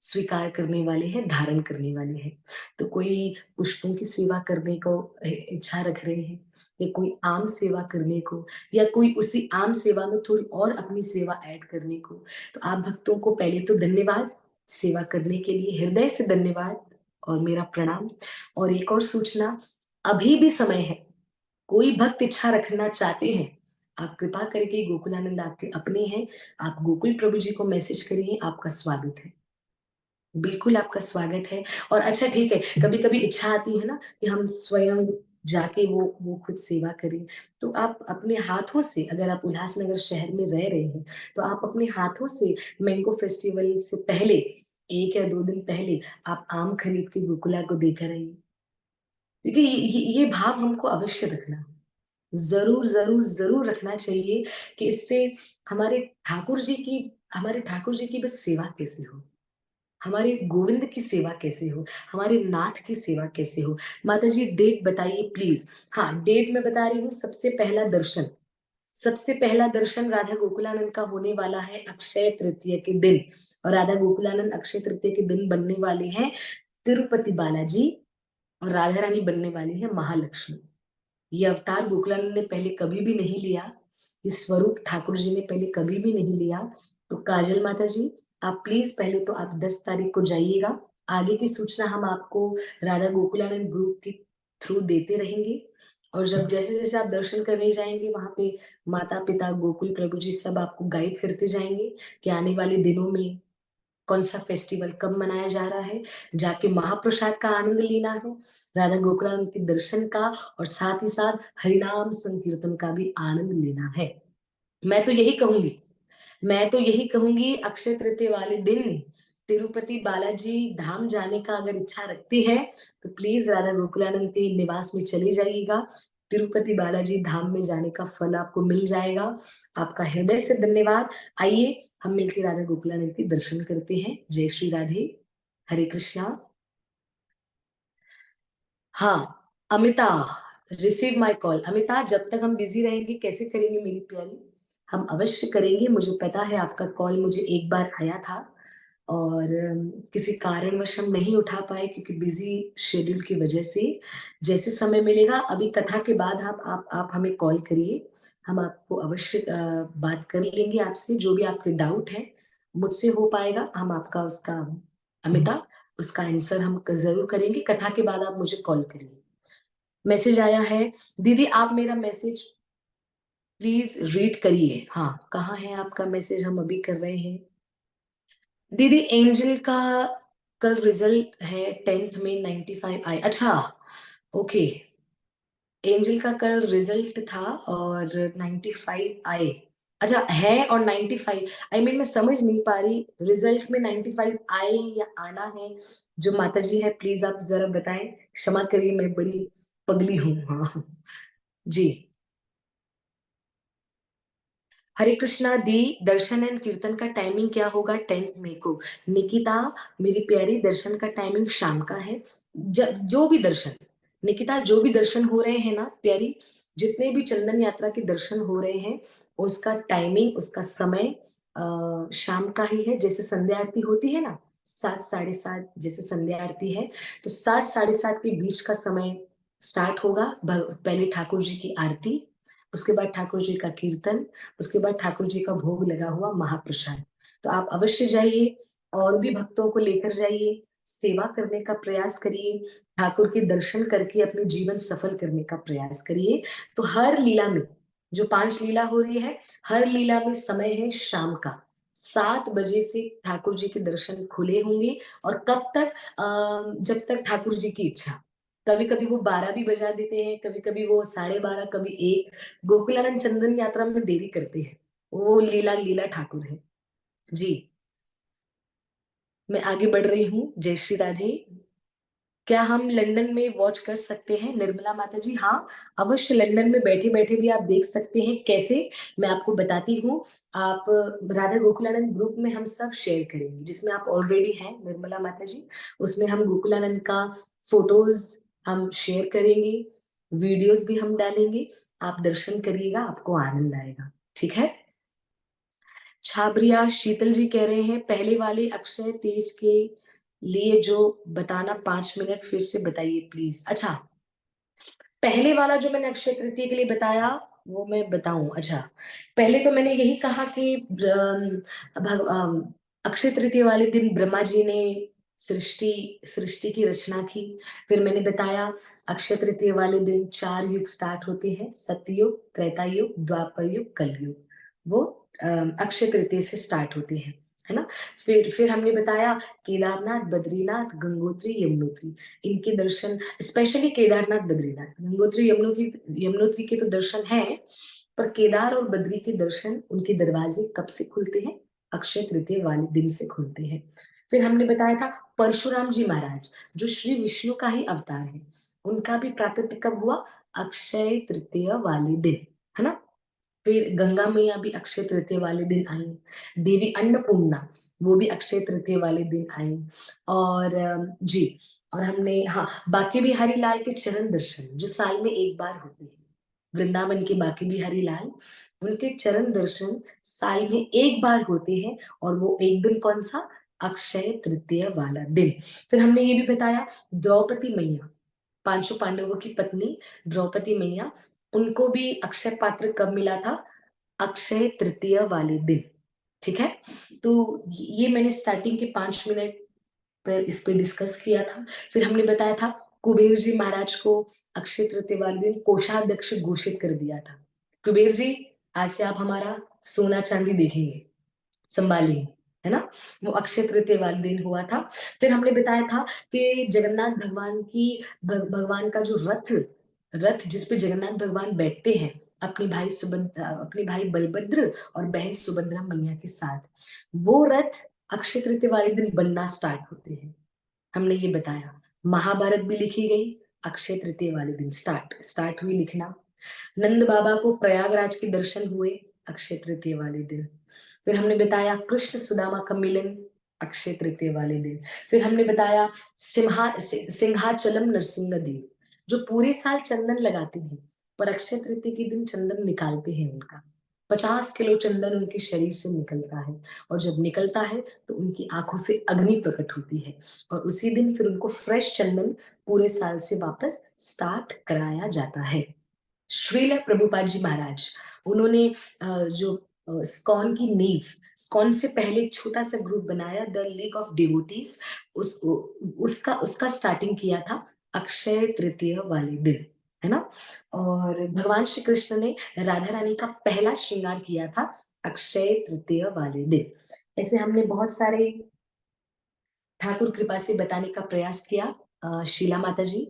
स्वीकार करने वाले हैं, धारण करने वाले हैं। तो कोई पुष्पों की सेवा करने को इच्छा रख रहे हैं, या कोई आम सेवा करने को, या कोई उसी आम सेवा में थोड़ी और अपनी सेवा ऐड करने को। तो आप भक्तों को पहले तो धन्यवाद, सेवा करने के लिए हृदय से धन्यवाद और मेरा प्रणाम। और एक और सूचना, अभी भी समय है, कोई भक्त इच्छा रखना चाहते हैं, आप कृपा करके गोकुलानंद आपके अपने हैं, आप गोकुल प्रभु जी को मैसेज करिए, आपका स्वागत है। बिल्कुल आपका स्वागत है। और अच्छा ठीक है, कभी-कभी इच्छा आती है ना कि हम स्वयं जाके वो खुद सेवा करें। तो आप अपने हाथों से, अगर आप उल्लासनगर शहर में रह रहे हैं, तो आप अपने हाथों से मैंगो फेस्टिवल से पहले 1 या 2 दिन पहले आप आम खरीद के गोकुला को देकर आइए। क्योंकि ये भाव हमको अवश्य रखना है। ज़रूर, ज़रूर, ज़रूर रखना चाहिए कि इससे हमारे ठाकुर जी की हमारे ठाकुर जी की बस सेवा कैसे हो। हमारे गोविंद की सेवा कैसे हो, हमारे नाथ की सेवा कैसे हो। माताजी डेट बताइए प्लीज़। हाँ, डेट मैं बता रही हूँ, सबसे पहला दर्शन राधा गोकुलानंद का होने वाला है अक्षय तृतीया के दिन, और राधा गोकुलानंद अक्षय तृतीया के दिन बनने वाले हैं तिरुपति बालाजी, और राधा रानी बनने वाली है महालक्ष्मी। ये अवतार गोकुलानंद ने पहले कभी भी नहीं लिया, ये स्वरूप ठाकुर जी ने पहले कभी भी नहीं लिया। तो काजल माता जी, आप प्लीज़ पहले तो आप 10 तारीख को जाइएगा, आगे की सूचना हम आपको राधा गोकुलानंद ग्रुप के थ्रू देते रहेंगे। और जब जैसे-जैसे आप दर्शन करने जाएँगे, वहाँ पे माता-पिता, गोकुल प्रभु जी सब आपको गाइड करते जाएँगे कि आने वाले दिनों में कौन-सा फेस्टिवल कब मनाया जा रहा है, जाके महाप्रसाद का आनंद लेना है, राधा गोकुलानंद के दर्शन का, और साथ ही साथ हरिनाम संकीर्तन का भी आनंद लेना है। मैं तो यही कहूँगी मैं तो यही कहूँगी, अक्षय तृतीया वाले दिन तिरुपति बालाजी धाम जाने का अगर इच्छा रखते हैं, तो प्लीज़ राधा गोकुलानंद के निवास में चले जाइएगा। तिरुपति बालाजी धाम में जाने का फल आपको मिल जाएगा। आपका हृदय से धन्यवाद। आइए हम मिलके राधा गोकुलानंद के दर्शन करते हैं। जय श्री राधे, हरे कृष्णा। हाँ, Amita, receive my call. Amita, जब तक हम बिज़ी रहेंगे कैसे करेंगे मेरी प्यारी? हम अवश्य करेंगे, मुझे पता है आपका कॉल मुझे एक बार आया था, और किसी कारणवश हम नहीं उठा पाए क्योंकि बिज़ी शेड्यूल की वजह से। जैसे समय मिलेगा अभी कथा के बाद आप हमें कॉल करिए, हम आपको अवश्य बात कर लेंगे आपसे, जो भी आपके डाउट हैं, मुझसे हो पाएगा, हम आपका उसका अमिता, उसका आंसर हम क ज़रूर करेंगे, कथा के बाद आप मुझे कॉल करिए। मैसेज आया है, दीदी आप मेरा मैसेज प्लीज़ रीड करिए। हाँ, कहाँ है आपका मैसेज, हम अभी कर रहे हैं। दीदी एंजल का कल रिज़ल्ट है 10th में 95 आए। अच्छा, ओके, एंजल का कल रिज़ल्ट था और 95 आए। अच्छा, है और 95, आई मीन मैं समझ नहीं पा रही, रिज़ल्ट में 95 आए या आना है? जो माताजी हैं प्लीज़ आप ज़रा बताएँ। क्षमा करिए, मैं बड़ी पगली हूँ। हाँ, जी। हरे कृष्णा दी। दर्शन एंड कीर्तन का टाइमिंग क्या होगा 10 मई को? निकिता मेरी प्यारी, दर्शन का टाइमिंग शाम का है। जो भी दर्शन, निकिता जो भी दर्शन हो रहे हैं ना प्यारी, जितने भी चंदन यात्रा के दर्शन हो रहे हैं, उसका टाइमिंग, उसका समय शाम का ही है। जैसे संध्या आरती होती है ना 7 साढ़े 7, जैसे संध्या आरती है तो 7 साढ़े 7 के बीच का समय स्टार्ट होगा। पहले ठाकुर जी की आरती, उसके बाद ठाकुर जी का कीर्तन, उसके बाद ठाकुर जी का भोग लगा हुआ महाप्रसाद। तो आप अवश्य जाइए, और भी भक्तों को लेकर जाइए, सेवा करने का प्रयास करिए, ठाकुर के दर्शन करके अपने जीवन सफल करने का प्रयास करिए। तो हर लीला में, जो 5 लीला हो रही है, हर लीला में समय है शाम का 7 बजे से ठाकुर जी के दर्शन खुले होंगे। और कब तक? जब तक ठाकुर जी की इच्छा। कभी कभी वो 12 भी बजा देते हैं, कभी कभी वो 12:30, कभी 1। गोकुलानंद चंदन यात्रा में देरी करते हैं, वो लीला लीला ठाकुर है जी। मैं आगे बढ़ रही हूँ। जय श्री राधे। क्या हम लंदन में वॉच कर सकते हैं निर्मला माता जी? हाँ, अवश्य लंदन में बैठे बैठे भी आप देख सकते हैं। कैसे? मैं आपको बताती हूँ। आप राधा गोकुलानंद ग्रुप में हम सब शेयर करेंगे, जिसमें आप ऑलरेडी हैं निर्मला माता जी। उसमें हम गोकुलानंद का फोटोज हम शेयर करेंगे, वीडियोस भी हम डालेंगे। आप दर्शन करिएगा, आपको आनंद आएगा। ठीक है। छाबरिया शीतल जी कह रहे हैं पहले वाले अक्षय तेज के लिए जो बताना 5 मिनट फिर से बताइए प्लीज। अच्छा, पहले वाला जो मैंने अक्षय तृतीया के लिए बताया वो मैं बताऊं? अच्छा, पहले तो मैंने यही कहा कि अक्षय तृतीया वाले दिन ब्रह्मा जी ने सृष्टि सृष्टि की रचना की। फिर मैंने बताया अक्षय तृतीया वाले दिन 4 युग स्टार्ट होते हैं, सतयुग, त्रेता युग, द्वापर युग, कलयुग। वो अक्षय तृतीया से स्टार्ट होते हैं, है ना। फिर हमने बताया केदारनाथ, बद्रीनाथ, गंगोत्री, यमुनोत्री, इनके दर्शन, स्पेशली केदारनाथ, बद्रीनाथ, गंगोत्री, यमुनोत्री के तो दर्शन हैं, पर केदार और बद्री के दर्शन, उनके दरवाजे कब से खुलते हैं? अक्षय तृतीया वाले दिन से खुलते हैं। फिर हमने बताया था परशुराम जी महाराज, जो श्री विष्णु का ही अवतार है, उनका भी प्राकट्य कब हुआ? अक्षय तृतीया वाले दिन, है ना। फिर गंगा मैया भी अक्षय तृतीया वाले दिन आई। देवी अन्नपूर्णा, वो भी अक्षय तृतीया वाले दिन आई। और जी, और हमने, हाँ, बाकी बिहारी लाल के चरण दर्शन जो साल में एक बार होते हैं, वृंदावन के बाकी बिहारी लाल, उनके चरण दर्शन साल में एक बार होते हैं। और वो एक दिन कौन सा? अक्षय तृतीया वाला दिन। फिर हमने ये भी बताया द्रौपदी मैया, 500 पांडवों की पत्नी द्रौपदी मैया, उनको भी अक्षय पात्र कब मिला था? अक्षय तृतीया वाले दिन। ठीक है। तो ये मैंने स्टार्टिंग के 5 मिनट पर इस पे डिस्कस किया था। फिर हमने बताया था कुबेर जी महाराज को अक्षय तृतीया वाले दिन कोषाध्यक्ष घोषित कर दिया था। कुबेर जी, आज से आप हमारा सोना चांदी देखेंगे, संभालेंगे, है ना। वो अक्षय तृतीया वाले दिन हुआ था। फिर हमने बताया था कि जगन्नाथ भगवान की, भगवान का जो रथ, रथ जिस पे जगन्नाथ भगवान बैठते हैं अपने भाई बलभद्र और बहन सुभद्रा मैया के साथ, वो रथ अक्षय तृतीया वाले दिन बनना स्टार्ट होते हैं। हमने ये बताया। महाभारत भी लिखी गई अक्षय तृतीया वाले दिन, स्टार्ट स्टार्ट हुई लिखना। नंद बाबा को प्रयागराज के दर्शन हुए अक्षय तृतीया वाले दिन। फिर हमने बताया कृष्ण सुदामा का मिलन अक्षय तृतीया वाले दिन। फिर हमने बताया सिंहाचलम नरसिंह देव, जो पूरे साल चंदन लगाते हैं, पर अक्षय तृतीया के दिन चंदन निकालते हैं उनका। 50 किलो चंदन उनके शरीर से निकलता है, और जब निकलता है तो उनकी आंखों से अग्नि प्रकट होती है, और उसी दिन फिर उनको फ्रेश चंदन पूरे साल से वापस स्टार्ट कराया जाता है। श्रील प्रभुपाद जी महाराज, उन्होंने जो स्कॉन की नींव, स्कॉन से पहले एक छोटा सा ग्रुप बनाया द लीग ऑफ डिवोटीज, उसका उसका स्टार्टिंग किया था अक्षय तृतीया वाले दिन, है ना। और भगवान श्री कृष्ण ने राधा रानी का पहला श्रृंगार किया था अक्षय तृतीया वाले दिन। ऐसे हमने बहुत सारे ठाकुर कृपा से बताने का प्रयास किया, शीला माता जी।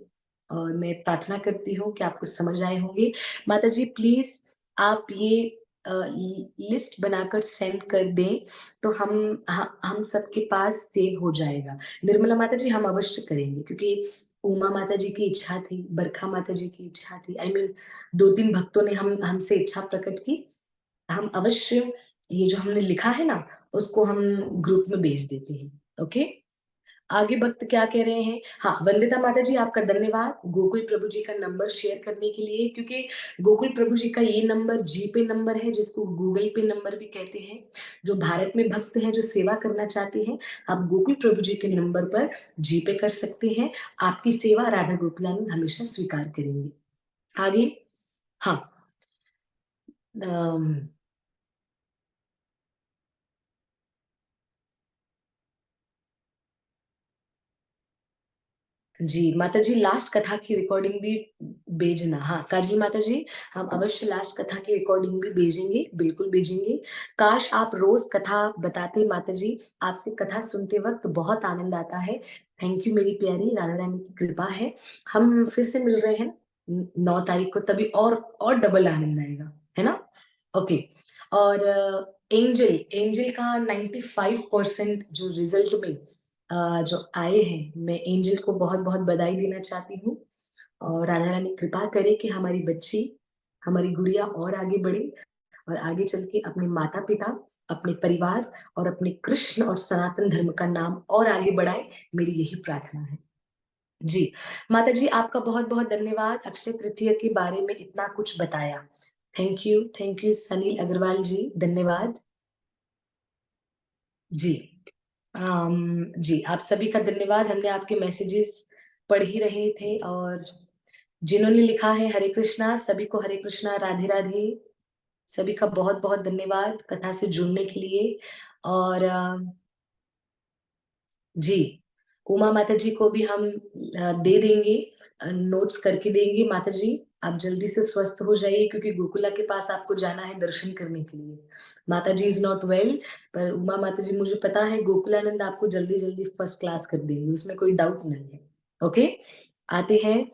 और मैं प्रार्थना करती हूँ कि आपको समझ आए होंगे। माता जी प्लीज आप ये लिस्ट बनाकर सेंड कर दें, तो हम सबके पास सेव हो जाएगा। निर्मला माता जी हम अवश्य करेंगे, क्योंकि उमा माता जी की इच्छा थी, बरखा माता जी की इच्छा थी, आई मीन 2-3 भक्तों ने हम हमसे इच्छा प्रकट की, हम अवश्य ये जो हमने लिखा है ना, उसको हम ग्रुप में भेज देते हैं। ओके? आगे भक्त क्या कह रहे हैं? हाँ, वंदिता माता जी आपका धन्यवाद गोकुल प्रभु जी का नंबर शेयर करने के लिए, क्योंकि गोकुल प्रभु जी का ये नंबर जीपे नंबर है, जिसको गूगल पे नंबर भी कहते हैं। जो भारत में भक्त हैं, जो सेवा करना चाहते हैं, आप गोकुल प्रभु जी के नंबर पर जीपे कर सकते हैं। आपकी सेवा राधा गोकुलानंद हमेशा स्वीकार करेंगे। आगे, हाँ, अम, जी, माताजी लास्ट कथा की रिकॉर्डिंग भी भेजना। हाँ, काजल माताजी, हम अवश्य लास्ट कथा की रिकॉर्डिंग भी भेजेंगे, बिल्कुल भेजेंगे। काश आप रोज़ कथा बताते माताजी, आपसे कथा सुनते वक़्त बहुत आनंद आता है। थैंक यू मेरी प्यारी, राधा रानी की कृपा है। हम फिर से मिल रहे हैं 9 तारीख को, तभी और डबल आनंद आएगा, है ना? ओके। और एंजल एंजल का 95% जो रिज़ल्ट में जो आए हैं, मैं एंजल को बहुत-बहुत बधाई देना चाहती हूँ और राधा रानी कृपा करे कि हमारी बच्ची, हमारी गुड़िया और आगे बढ़े और आगे चल के अपने माता-पिता, अपने परिवार और अपने कृष्ण और सनातन धर्म का नाम और आगे बढ़ाए, मेरी यही प्रार्थना है। जी, माताजी आपका बहुत-बहुत धन्यवाद अक्षय तृतीया के बारे में इतना कुछ बताया। थैंक यू सनील अग्रवाल जी, धन्यवाद। जी। जी, आप सभी का धन्यवाद। हमने आपके मैसेजेस पढ़ ही रहे थे और जिन्होंने लिखा है हरे कृष्णा, सभी को हरे कृष्णा, राधे राधे। सभी का बहुत-बहुत धन्यवाद कथा से जुड़ने के लिए और जी, उमा माता जी को भी हम दे देंगे, नोट्स करके देंगे। माता जी, आप जल्दी से स्वस्थ हो जाइए क्योंकि गोकुला के पास आपको जाना है दर्शन करने के लिए। माता जी इज़ नॉट वेल, पर उमा माता जी मुझे पता है गोकुलानंद आपको जल्दी-जल्दी फर्स्ट क्लास कर देंगे, उसमें कोई डाउट नहीं है। ओके? आते हैं,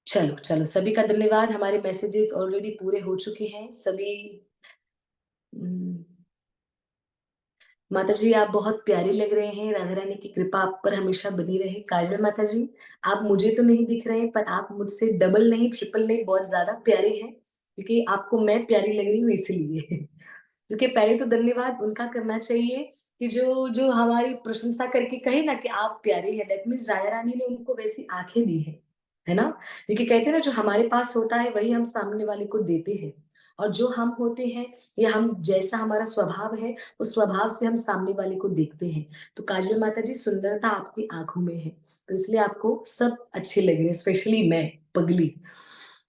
चलो, सभी का धन्यवाद। हमारे मैसेजेस ऑलरेडी पूरे हो चुके हैं। सभी उम माता जी आप बहुत प्यारी लग रहे हैं, राधा रानी की कृपा आप पर हमेशा बनी रहे। काजल माता जी, आप मुझे तो नहीं दिख रहे हैं, पर आप मुझसे डबल नहीं, ट्रिपल नहीं, बहुत ज़्यादा प्यारे हैं, क्योंकि आपको मैं प्यारी लग रही हूँ इसीलिए। क्योंकि पहले तो धन्यवाद उनका करना चाहिए कि जो जो हमारी प्रशंसा करके कहे ना कि आप प्यारे हैं, दैट मीन्स राधा रानी ने उनको वैसी आँखें दी हैं, है ना? क्योंकि कहते हैं ना जो हमारे पास होता है वही हम सामने वाले को देते हैं और जो हम होते हैं या हम जैसा हमारा स्वभाव है उस स्वभाव से हम सामने वाले को देखते हैं। तो काजल माता जी सुंदरता आपकी आँखों में है, तो इसलिए आपको सब अच्छे लग रहे हैं, स्पेशली मैं, पगली।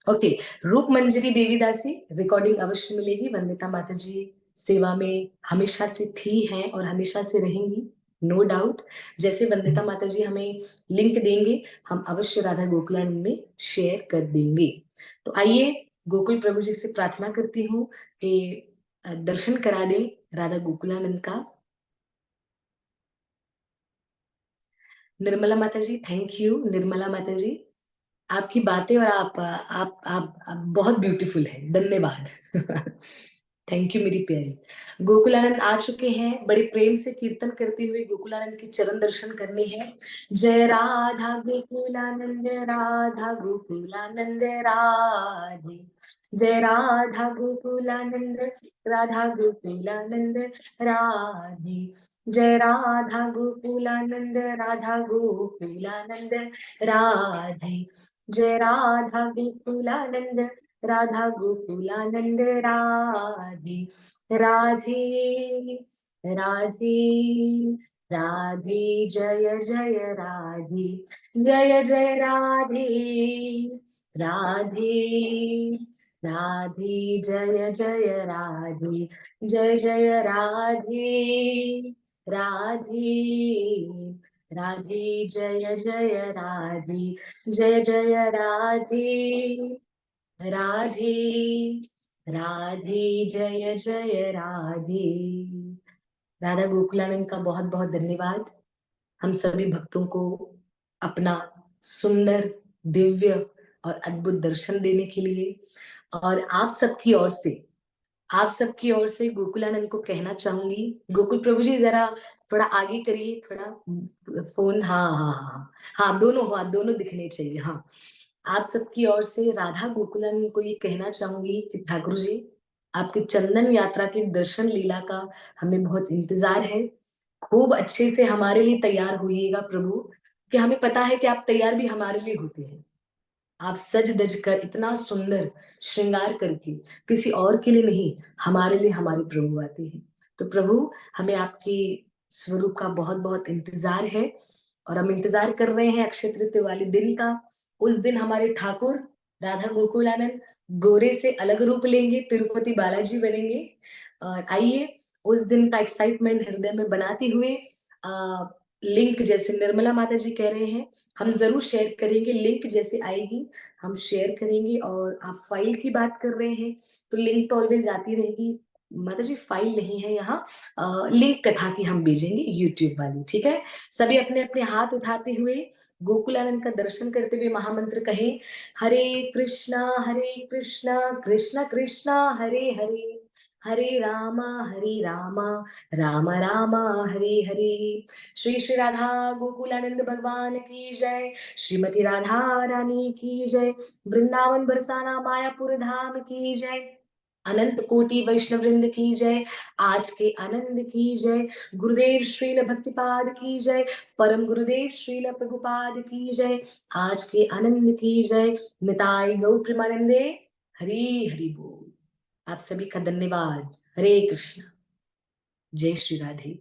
ओके, रूप मंजरी देवीदासी रिकॉर्डिंग अवश्य मिलेगी। वंदिता माता जी सेवा में हमेशा से थी, हैं और हमेशा से रहेंगी, नो डाउट। जैसे वंदिता माता जी हमें लिंक देंगे, हम अवश्य राधा गोकुलानंद में शेयर कर देंगे। तो आइए गोकुल प्रभु जी से प्रार्थना करती हूँ कि दर्शन करा दें राधा गोकुलानंद का। निर्मला माता जी, थैंक यू निर्मला माता जी। आपकी बातें और आप बहुत ब्यूटीफुल हैं, धन्यवाद। थैंक यू मेरी प्यारी। गोकुलानंद आ चुके हैं, बड़े प्रेम से कीर्तन करते हुए गोकुलानंद के चरण दर्शन करने हैं। जय राधा गोकुलानंद राधा गोकुलानंद राधे। जय राधा गोकुलानंद राधा गोकुलानंद राधे। जय राधा गोकुलानंद राधा गोकुलानंद राधे। जय राधा गोकुलानंद राधा गोकुलानंद राधे। राधे राधे राधे जय जय राधे। जय जय राधे राधे राधे जय जय राधे। जय जय राधे राधे राधे जय जय राधे। जय जय राधे राधे राधे जय जय राधे। राधा गोकुलानंद का बहुत बहुत धन्यवाद हम सभी भक्तों को अपना सुंदर, दिव्य और अद्भुत दर्शन देने के लिए। और आप सबकी ओर से गोकुलानंद को कहना चाहूंगी, गोकुल प्रभु जी जरा थोड़ा आगे करिए, थोड़ा फोन, हाँ दोनों दिखने चाहिए। हाँ, आप सबकी ओर से राधा गोकुलानंद को ये कहना चाहूंगी कि ठाकुर जी, आपकी चंदन यात्रा के दर्शन लीला का हमें बहुत इंतजार है। खूब अच्छे से हमारे लिए तैयार होइएगा प्रभु, कि हमें पता है कि आप तैयार भी हमारे लिए होते हैं। आप सज धज कर इतना सुंदर श्रृंगार करके किसी और के लिए नहीं, हमारे लिए हमारे प्रभु आते हैं। तो प्रभु, हमें आपकी स्वरूप का बहुत बहुत इंतजार है, और हम इंतजार कर रहे हैं अक्षय तृतीया वाले दिन का। उस दिन हमारे ठाकुर राधा गोकुलानंद गोरे से अलग रूप लेंगे, तिरुपति बालाजी बनेंगे। और आइए, उस दिन का एक्साइटमेंट हृदय में बनाते हुए लिंक जैसे निर्मला माता जी कह रहे हैं, हम जरूर शेयर करेंगे। लिंक जैसे आएगी हम शेयर करेंगे। और आप फाइल की बात कर रहे हैं, तो लिंक तो ऑलवेज आती रहेगी माता जी, फाइल नहीं है यहाँ। लिंक कथा की हम भेजेंगे, यूट्यूब वाली, ठीक है। सभी अपने अपने हाथ उठाते हुए गोकुलानंद का दर्शन करते हुए महामंत्र कहें, हरे कृष्णा कृष्णा कृष्णा हरे हरे, हरे रामा राम राम हरे हरे। श्री श्री राधा गोकुलानंद भगवान की जय, श्रीमती राधा रानी की जय, वृंदावन बरसाना मायापुर धाम की जय, अनंत कोटि वैष्णव वृंद की जय, आज के आनंद की जय, गुरुदेव श्रील भक्तिपाद की जय, परम गुरुदेव श्रील प्रभुपाद की जय, आज के आनंद की जय, निताय गौ प्रेमानंदे, हरि हरि बोल। आप सभी का धन्यवाद। हरे कृष्ण, जय श्री राधे।